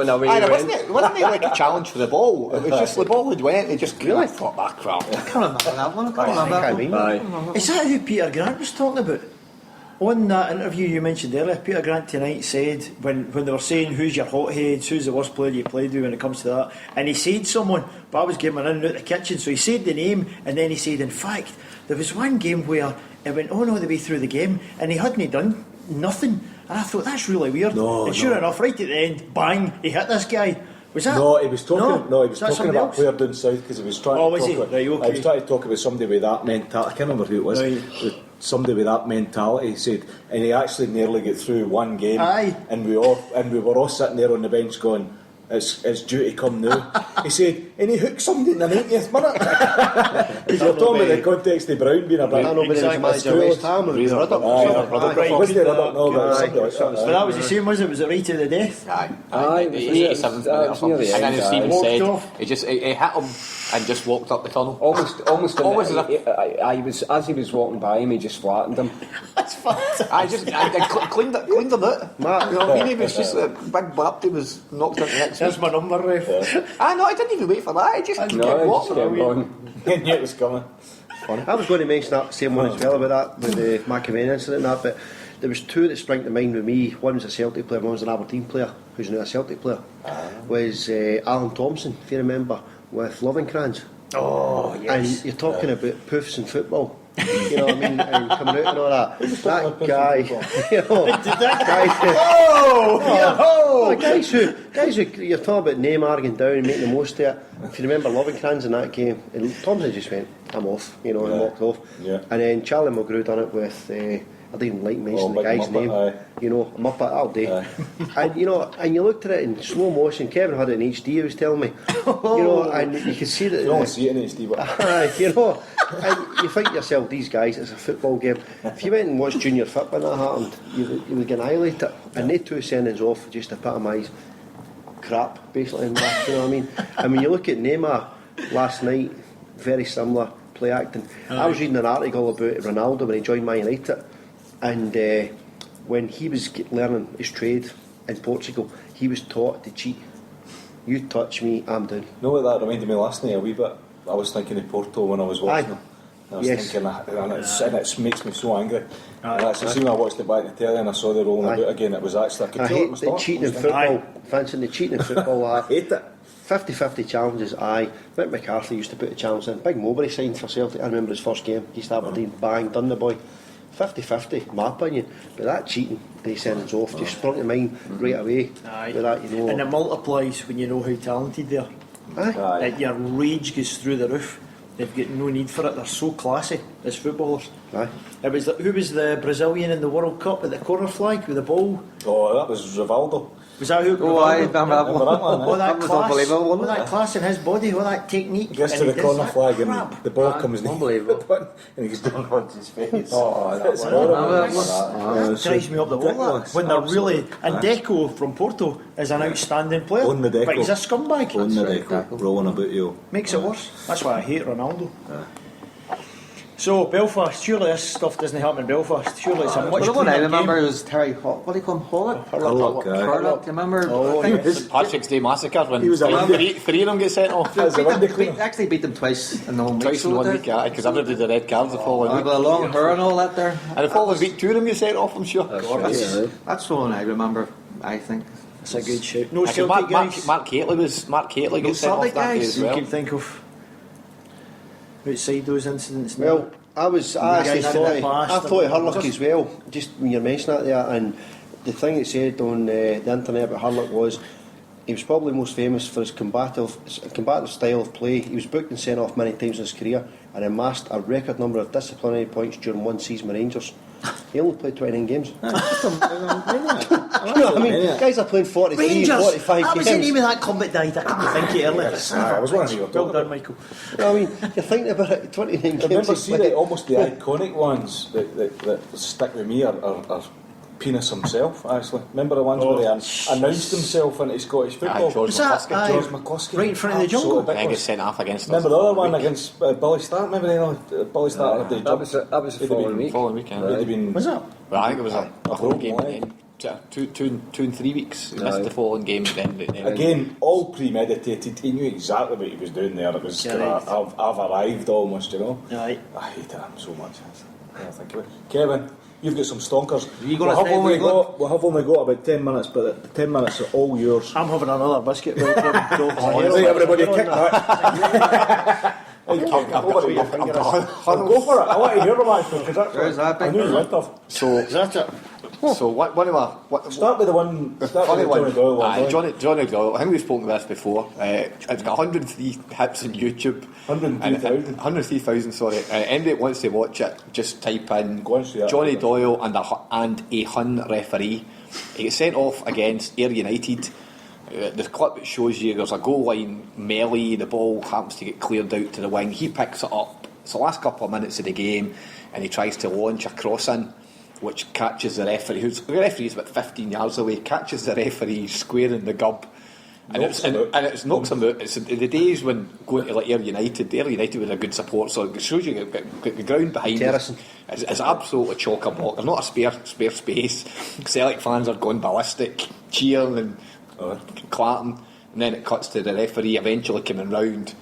and away he Wasn't went. it like a challenge for the ball? It was just the ball had went. He just really thought that crap. I can't remember that one. I can't remember. I mean, Aye. Is that who Peter Grant was talking about? On that interview you mentioned earlier, Peter Grant tonight said when they were saying who's your hotheads, who's the worst player you played with when it comes to that, and he said someone, but I was getting in and out the kitchen, so he said the name, and then he said, in fact, there was one game where it went on all the way through the game, and he hadn't done nothing, and I thought that's really weird. And sure enough, right at the end, bang, he hit this guy. Was that? No, he was talking. No, he was Was that talking somebody about a else? player down south because he was trying. Oh, to was talk he? about, Right, okay. I was trying to talk about somebody with that mentality. I can't remember who it was. Right. With somebody with that mentality. He said, and he actually nearly got through one game. Aye. And we were all sitting there on the bench going, It's due to come now. He said, and he hooked somebody in the 90th minute. Because you're talking about the context of Brown being a bit. I know, but it was manager of West Ham or Ruddock or something. Right, Wasn't it Ruddock? No, but Aye. something like that. But that was the same, was it? Was it right to the death? Aye. Aye, it was- 87th minute or it was near the something. And end, then Stephen Walked said off. he hit him and just walked up the tunnel. Almost Almost as he was walking by him, he just flattened him. That's fantastic. I cleaned him out. You know what I mean? He was just Big Bapty was knocked out the next There's week. my number, ref. I didn't even wait for that. I just kept No, he just walking. kept on. He knew it was coming. I was going to mention that same one as well about that with the McKeevers incident and that, but there was two that sprang to mind with me. One was a Celtic player, one was an Aberdeen player who's now a Celtic player. Was Alan Thompson, if you remember, with Lovencrans. Oh, yes. And you're talking about poofs in football. You know what I mean? And coming out and all that. That guy, you know, guys who you're talking about Neymar going down and making the most of it. If you remember Lovencrans in that game, and Thompson just went, I'm off, you know, and walked off. Yeah. And then Charlie Mulgrew done it with, I didn't like mentioning the Big guy's Muppet, name. aye. You know, Muppet all day. And you know, and you looked at it in slow motion. Kevin had it in HD, he was telling me. You know, and you could see that. You don't see it in HD, but You know, and you think to yourself, these guys, it's a football game. If you went and watched Junior Fit when that happened, you would get annihilated. And they two sendings off just epitomise crap, basically, in that, you know what I mean? And when you look at Neymar last night, very similar play acting. I was reading an article about Ronaldo when he joined Man United, and when he was learning his trade in Portugal, he was taught to cheat. You touch me, I'm down. know what that reminded me last night a wee bit. I was thinking of Porto when I was watching them. I was thinking, and it makes me so angry. And that's the same I watched it back in the telly and I saw the rolling about again. It was actually, I could I tell it hate was the cheating in football, Vincent, the cheating in football. I hate it. 50-50 challenges, aye. Mick McCarthy used to put a challenge in. Big Mowbray signed for Celtic. I remember his first game, East Aberdeen, bang, done the boy. 50-50, my opinion. But that cheating, they sentence off, just sprung to mind right away. Aye. With that, you know. And it multiplies when you know how talented they are. Aye. Like, your rage goes through the roof. They've got no need for it. They're so classy as footballers. Aye. It was who was the Brazilian in the World Cup with the corner flag with the ball? Oh, that was Rivaldo. Was that who? Oh, I remember that one. Oh, that That was class, unbelievable, wasn't oh, that it? class in his body, oh, that technique. Gets And to he the does corner that flag crap. and the ball comes in. Unbelievable. And he's done on his face. Oh, that It's one. horrible. Remember that one? That drives me up the wall. That. ridiculous. When they're really. Absolutely. And Deco from Porto is an outstanding player. On the Deco. But he's a scumbag. On the That's right, deck, rolling about you. Makes it worse. That's why I hate Ronaldo. So, Belfast, surely this stuff doesn't happen in Belfast. Surely it's a much Well, the one I cleaner remember game. was Terry what do you call him? Hurlock? Hurlock, aye. Hurlock, do you remember? Oh, I think yes. Patrick's Day massacre when He was a three of them get sent off. As a window cleaner. They actually beat them twice in the one week. Twice in one week, because everybody did the red cards the following With week. a long hair and all that there. And the following week, 2 of them get sent off, I'm sure. That's the one I remember, I think. It's a good shout. No Actually, Celtic guys. Mark Catley No gets sent off Celtic that day guys? as You well. can think of outside those incidents. Well, I actually guys thought in the past, I thought and Hurlock just- as well. Just when you're mentioning that there, and the thing it said on the internet about Hurlock was he was probably most famous for his combative style of play. He was booked and sent off many times in his career and amassed a record number of disciplinary points during one season with Rangers. He only played 29 games. You know what I mean? Guys are playing 43, Rangers! 45 That games. was the name of that club that died. I couldn't think it earlier. I was wondering who you were Well talking done, about. Michael. You know what I mean? You're thinking about it, 29 I games. remember he's seeing played. it, almost the iconic ones that stick with me are Penis himself, actually. Remember the ones where he announced himself into Scottish football? George Was that McCluskey. George McCluskey. right in front of the jungle? Absolutely I think ridiculous. it's sent off against us. Remember the other one week. against Billy Stark? Remember Billy Stark had the That was the following week. Following weekend. He'd have been, Was that? Well, I think it was a home broken game leg. and then 2 and 3 weeks. He missed the following game. Then again, all premeditated. He knew exactly what he was doing there. It was kind of, I've arrived almost, you know. Aye. I hated him so much. Yeah, thank you. Kevin, you've got some stonkers. You gonna stay where you We have only got about 10 minutes, but the 10 minutes are all yours. I'm having another biscuit. Well, Right, everybody kick that. I've got Go for it. I want to hear them actually, because There's that I big knew you one. went off. So Is that it? So one of my Start with the one. Start with the Johnny Doyle one. Aye, Johnny Doyle. I think we've spoken about this before. It's got 103 hits on YouTube. 103,000. 103,000. Sorry. Anybody that wants to watch it, just type in Go and see it. Johnny Doyle and a Hun referee. He gets sent off against Ayr United. The clip shows you there's a goal line melee. The ball happens to get cleared out to the wing. He picks it up. It's the last couple of minutes of the game, and he tries to launch a cross in, which catches the referee. The referee's about 15 yards away. Catches the referee square in the gub, and it knocks him out. It's the days when going to like Ayr United was a good support, so it shows you the ground behind Terracing. it is absolutely chock a block. There's not a spare space. Celtic fans are going ballistic, cheering and clapping, and then it cuts to the referee eventually coming round,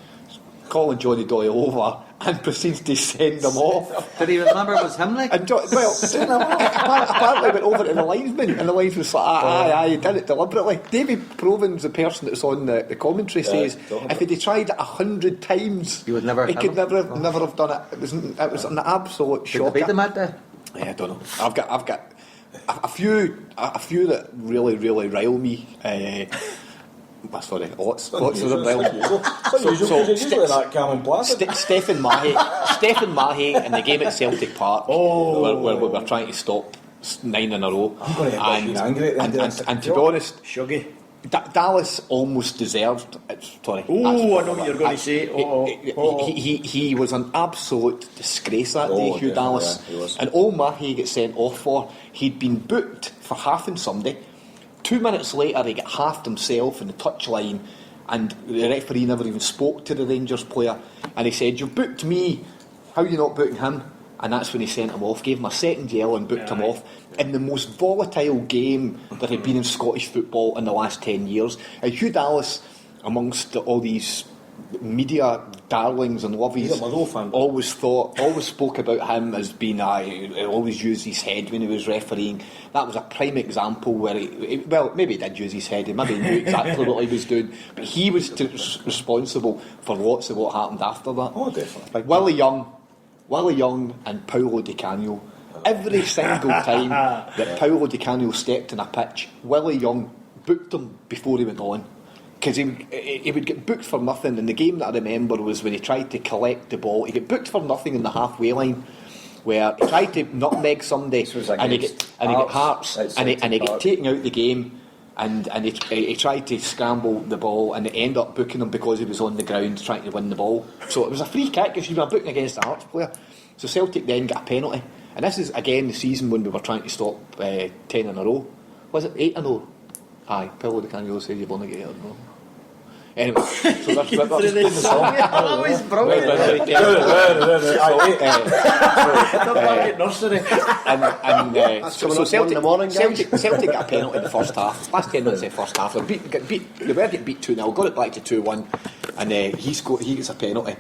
calling Johnny Doyle over, and proceeds to send them off. Did he remember it was him, like? And apparently went over to the linesman, and the linesman was like, aye, he did it deliberately. David Proven's the person that's on the commentary says if he'd tried it 100 times, He would never he have could him. never have done it. It was an absolute Did shocker. they beat them at that? Yeah, I don't know. I've got a few that really rile me. Sorry, lots of them rile me. usually that calm and placid. Stephen Mahey in the game at Celtic Park, where we were trying to stop 9 in a row. I'm going to end up being angry at the end of this. And to be honest, Shuggy. Dallas almost deserved it. Sorry. Oh, I know what you're going to say. He was an absolute disgrace that day, Hugh definitely, Dallas. yeah, he was. And all Mahey gets sent off for, he'd been booked for halving somebody. 2 minutes later, he got halved himself in the touchline, and the referee never even spoke to the Rangers player. And he said, "You've booked me, how are you not booking him?" And that's when he sent him off, gave him a second yellow and booked him off in the most volatile game that had been in Scottish football in the last 10 years. And Hugh Dallas, amongst all these media darlings and lovies, He's a Motherwell fan. always spoke about him as being he always used his head when he was refereeing. That was a prime example where maybe he did use his head, he maybe knew exactly what he was doing, but he was responsible for lots of what happened after that. Oh, definitely. Willie Young and Paulo Di Canio. Every single time that Paolo Di Canio stepped in a pitch, Willie Young booked him before he went on. Because he would get booked for nothing. And the game that I remember was when he tried to collect the ball. He got booked for nothing in the halfway line, where he tried to nutmeg somebody, and he get Hearts, and he get taken out the game. And he tried to scramble the ball, and they ended up booking him because he was on the ground trying to win the ball. So it was a free kick if you were booking against a Hearts player. So Celtic then got a penalty. And this is again the season when we were trying to stop 10 in a row. Was it 8 in a row? Aye, Paolo Di Canio says you've only got 8 in a row. Anyway, so that's the song. That was brilliant. So Celtic got a penalty in the first half. Last 10 minutes of the first half, they were getting beat 2-0, got it back to 2-1, and he gets a penalty.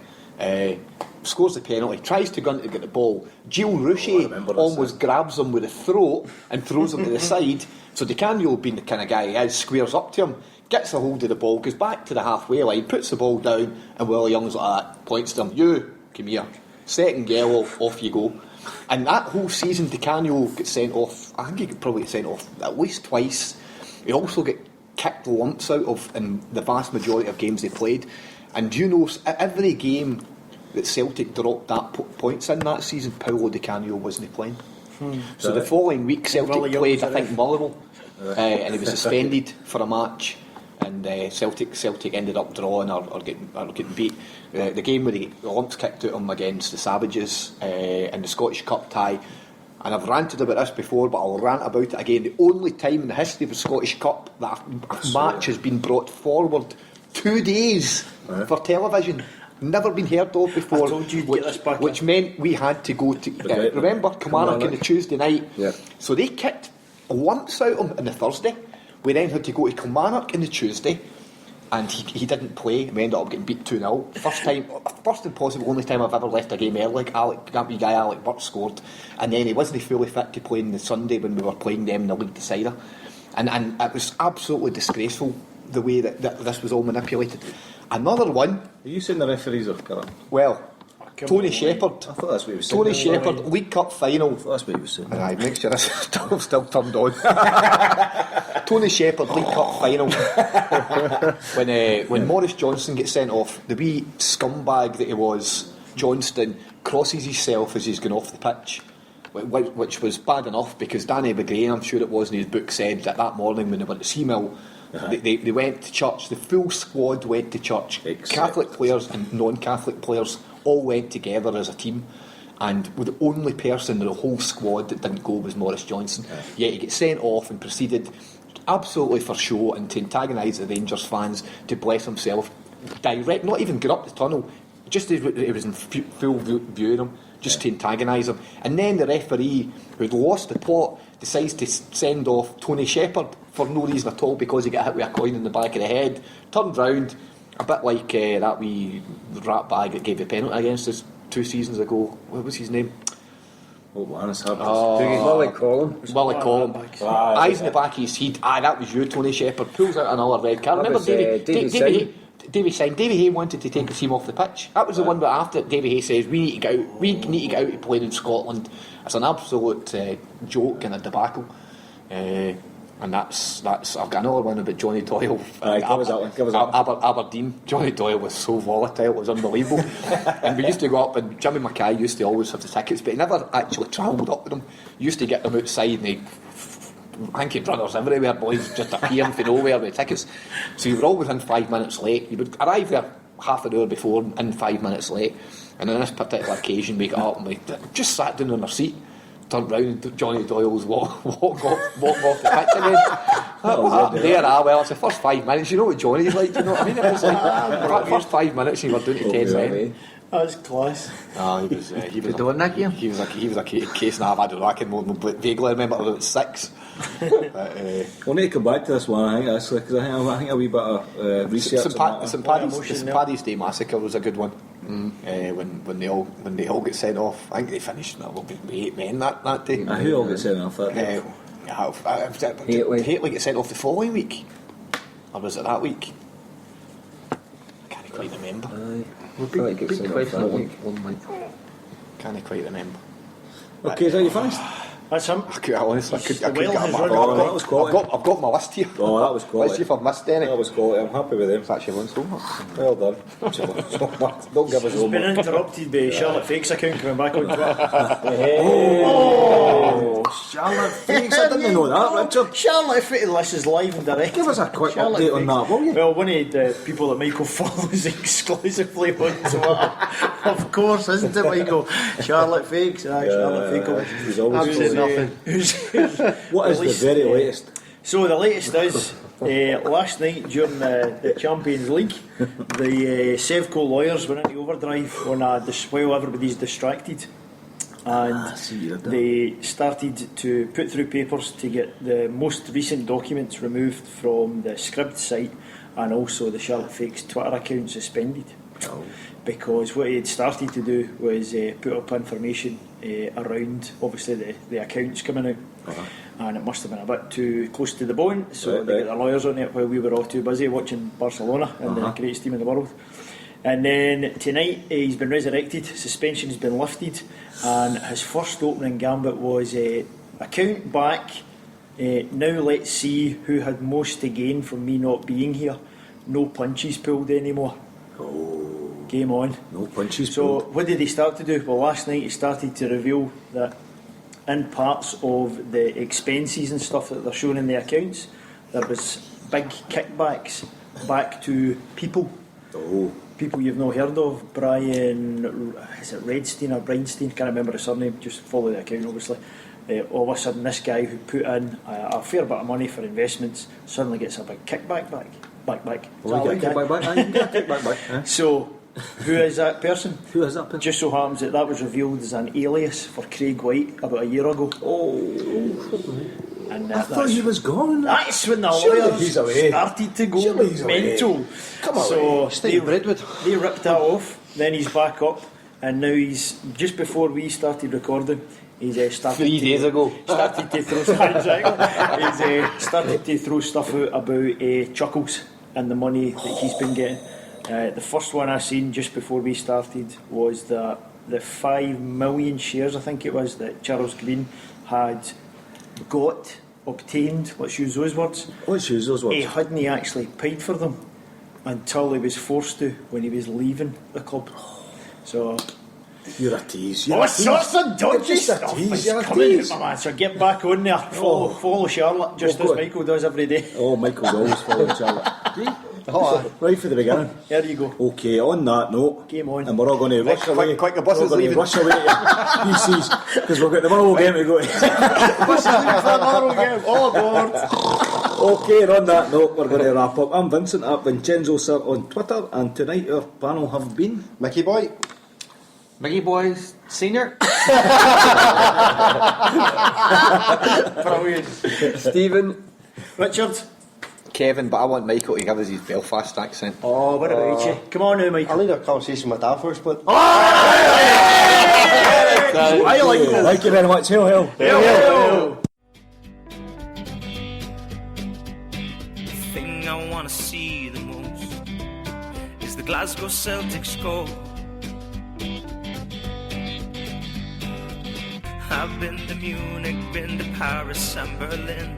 Scores the penalty, tries to gun to get the ball. Gilles Rouchet almost grabs him with the throat and throws him to the side. So Di Canio, being the kind of guy he is, squares up to him, gets a hold of the ball, goes back to the halfway line, puts the ball down, and Willie Young's like that, points to him, you, come here. Second yellow, off you go. And that whole season, Di Canio gets sent off, I think he could probably get sent off at least twice. He also get kicked lumps out of in the vast majority of games they played. And you know, every game that Celtic dropped points in that season, Paolo Di Canio wasn't playing. So the following week Celtic played, I think, Motherwell, and he was suspended for a match, and Celtic ended up drawing or getting beat. The game where the lumps kicked at him against the Savages in the Scottish Cup tie, and I've ranted about this before, but I'll rant about it again. The only time in the history of the Scottish Cup that a match has been brought forward 2 days for television. Never been heard of before. I told you get this back which meant we had to go to remember Kilmarnock on the Tuesday night. So they kicked lumps out of him on the Thursday. We then had to go to Kilmarnock on the Tuesday, and he didn't play. We ended up getting beat 2-0. First and possible only time I've ever left a game early. That wee guy Alec Burt scored, and then he wasn't fully fit to play on the Sunday when we were playing them in the league decider, and it was absolutely disgraceful the way that this was all manipulated. Another one. Are you saying the referees are corrupt? Well, Tony Shepherd. I thought that's what he was saying. Tony Shepherd, League Cup final. I thought that's what he was saying. Aye, make sure it's still turned on. Tony Shepherd, League Cup final. When Maurice Johnson gets sent off, the wee scumbag that he was, Johnston, crosses himself as he's going off the pitch, which was bad enough because Danny McGrain, I'm sure it was in his book, said that morning when they went to Seamill, they went to church. The full squad went to church. Catholic players and non-Catholic players all went together as a team, and the only person in the whole squad that didn't go was Maurice Johnson. Yet he gets sent off and proceeded, absolutely for show and to antagonise the Rangers fans, to bless himself direct, not even get up the tunnel, just as it was in full view of him, just to antagonise him. And then the referee, who'd lost the plot, decides to send off Tony Shepherd for no reason at all, because he got hit with a coin in the back of the head, turned round, a bit like that wee rat bag that gave the penalty against us 2 seasons ago. What was his name? Willie Collum. Willie Collum. Eyes in the back of his head. That was you, Tony Shepherd. Pulls out another red card. Remember Davy Sign. Davy Hay wanted to take the team off the pitch. That was the one where after Davy Hay says we need to get out. We need to get out to play in Scotland. It's an absolute joke and a debacle. And that's I've got another one about Johnny Doyle. Aberdeen. Johnny Doyle was so volatile, it was unbelievable. And we used to go up, and Jimmy Mackay used to always have the tickets, but he never actually travelled up with them. He used to get them outside, and hanky runners everywhere, boys just appearing from nowhere with tickets. So you were always in 5 minutes late. You would arrive there half an hour before and 5 minutes late. And on this particular occasion, we got up and we just sat down on our seat, turned round, and Johnny Doyle's walk off the pitch again. What happened there? Well, it's the first 5 minutes. You know what Johnny's like, do you know what I mean? It was like first 5 minutes and you were doing to 10 men. That was class. He was doing that game. He was a case and I don't know. I can vaguely remember about 6. We'll need to come back to this one, I think, actually, because I think a wee bit of research. St Paddy's Day massacre was a good one. When they all get sent off. I think they finished with 8 men that day. Who all get sent off that day? Hateley get sent off the following week, or was it that week? I can't quite remember. Big question that week. Can't quite remember. Okay, is that you finished? That's him. Honestly, I couldn't The well get has my run ball. out. That was quality. I've got my list here. Oh, that was Let's quality. see if I've missed any. That was quality. I'm happy with them. It's actually one so much. Well done. Don't give us He's been homework. interrupted by Charlotte Fake's account coming back on Twitter. Charlotte Fakes, I didn't know that, Richard. Charlotte Fake, this is live and direct. Give us a quick Charlotte update on Fakes. that, will you? Well, one of the people that Michael follows exclusively on Twitter, of course, isn't it, Michael? Charlotte Fakes, Charlotte Fake. He's always I've said nothing. What is the very latest? So the latest is last night during the Champions League, the Sevco lawyers went into overdrive on while everybody's distracted, and they started to put through papers to get the most recent documents removed from the Scribd site and also the Charlotte Fakes Twitter account suspended. Because what he had started to do was put up information around obviously the accounts coming out, and it must have been a bit too close to the bone, so they got their lawyers on it while we were all too busy watching Barcelona and the greatest team in the world. And then tonight he's been resurrected, suspension has been lifted, and his first opening gambit was account back, now let's see who had most to gain from me not being here, no punches pulled anymore. Game on. No punches So pulled. what did he start to do? Well, last night he started to reveal that in parts of the expenses and stuff that they're showing in the accounts, there was big kickbacks back to people. People you've not heard of. Brian, is it Redstein or Breinstein? Can't remember the surname, just follow the account obviously. All of a sudden this guy who put in a fair bit of money for investments suddenly gets a big kickback back. Well, you get a kickback back. You can get a kickback back. So who is that person? Who is that person? Just so happens that was revealed as an alias for Craig White about a year ago. And I thought he was gone. That's when the Surely lawyers he's away. started to go Surely he's away. mental. Come on, so Stay in Bridwood. they ripped that off. Then he's back up, and now he's just before we started recording. He's started 3 days ago. Started to throw he's started to throw stuff out about Chuckles and the money that he's been getting. The first one I seen just before we started was that the 5 million shares, I think it was, that Charles Green had obtained. Let's use those words. Let's use those words. He hadn't actually paid for them until he was forced to when he was leaving the club. So You're a tease. all sorts of dodgy Just a stuff tease, is you're a coming tease. out, my man. So get back on there. Follow Charlotte, just as good. Michael does every day. Oh, Michael's always following Charlotte. Right for the beginning. There you go. Okay, on that note, Game on. and we're all going to rush away. quick, the bus We're is going to leaving. rush away to PCs because we've got the Murderwell game to go to. Oh, God. Okay, and on that note, we're going to wrap up. I'm Vincent at Vincenzo Sir on Twitter, and tonight our panel have been Mickey boy. Mickey Boys Senior. Brilliant. Stephen. Richard. Kevin, but I want Michael to give us his Belfast accent. Oh, what about you? Come on now, I'll Michael. need a conversation with Dad first, but I like it. Thank you very much. Hail, hail. The thing I want to see the most is the Glasgow Celtic score. I've been to Munich, been to Paris and Berlin.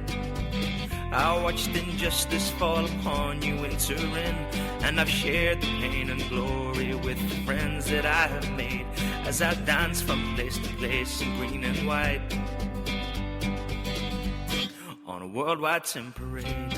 I watched injustice fall upon you in Turin, and I've shared the pain and glory with the friends that I have made as I dance from place to place in green and white on a worldwide tin parade.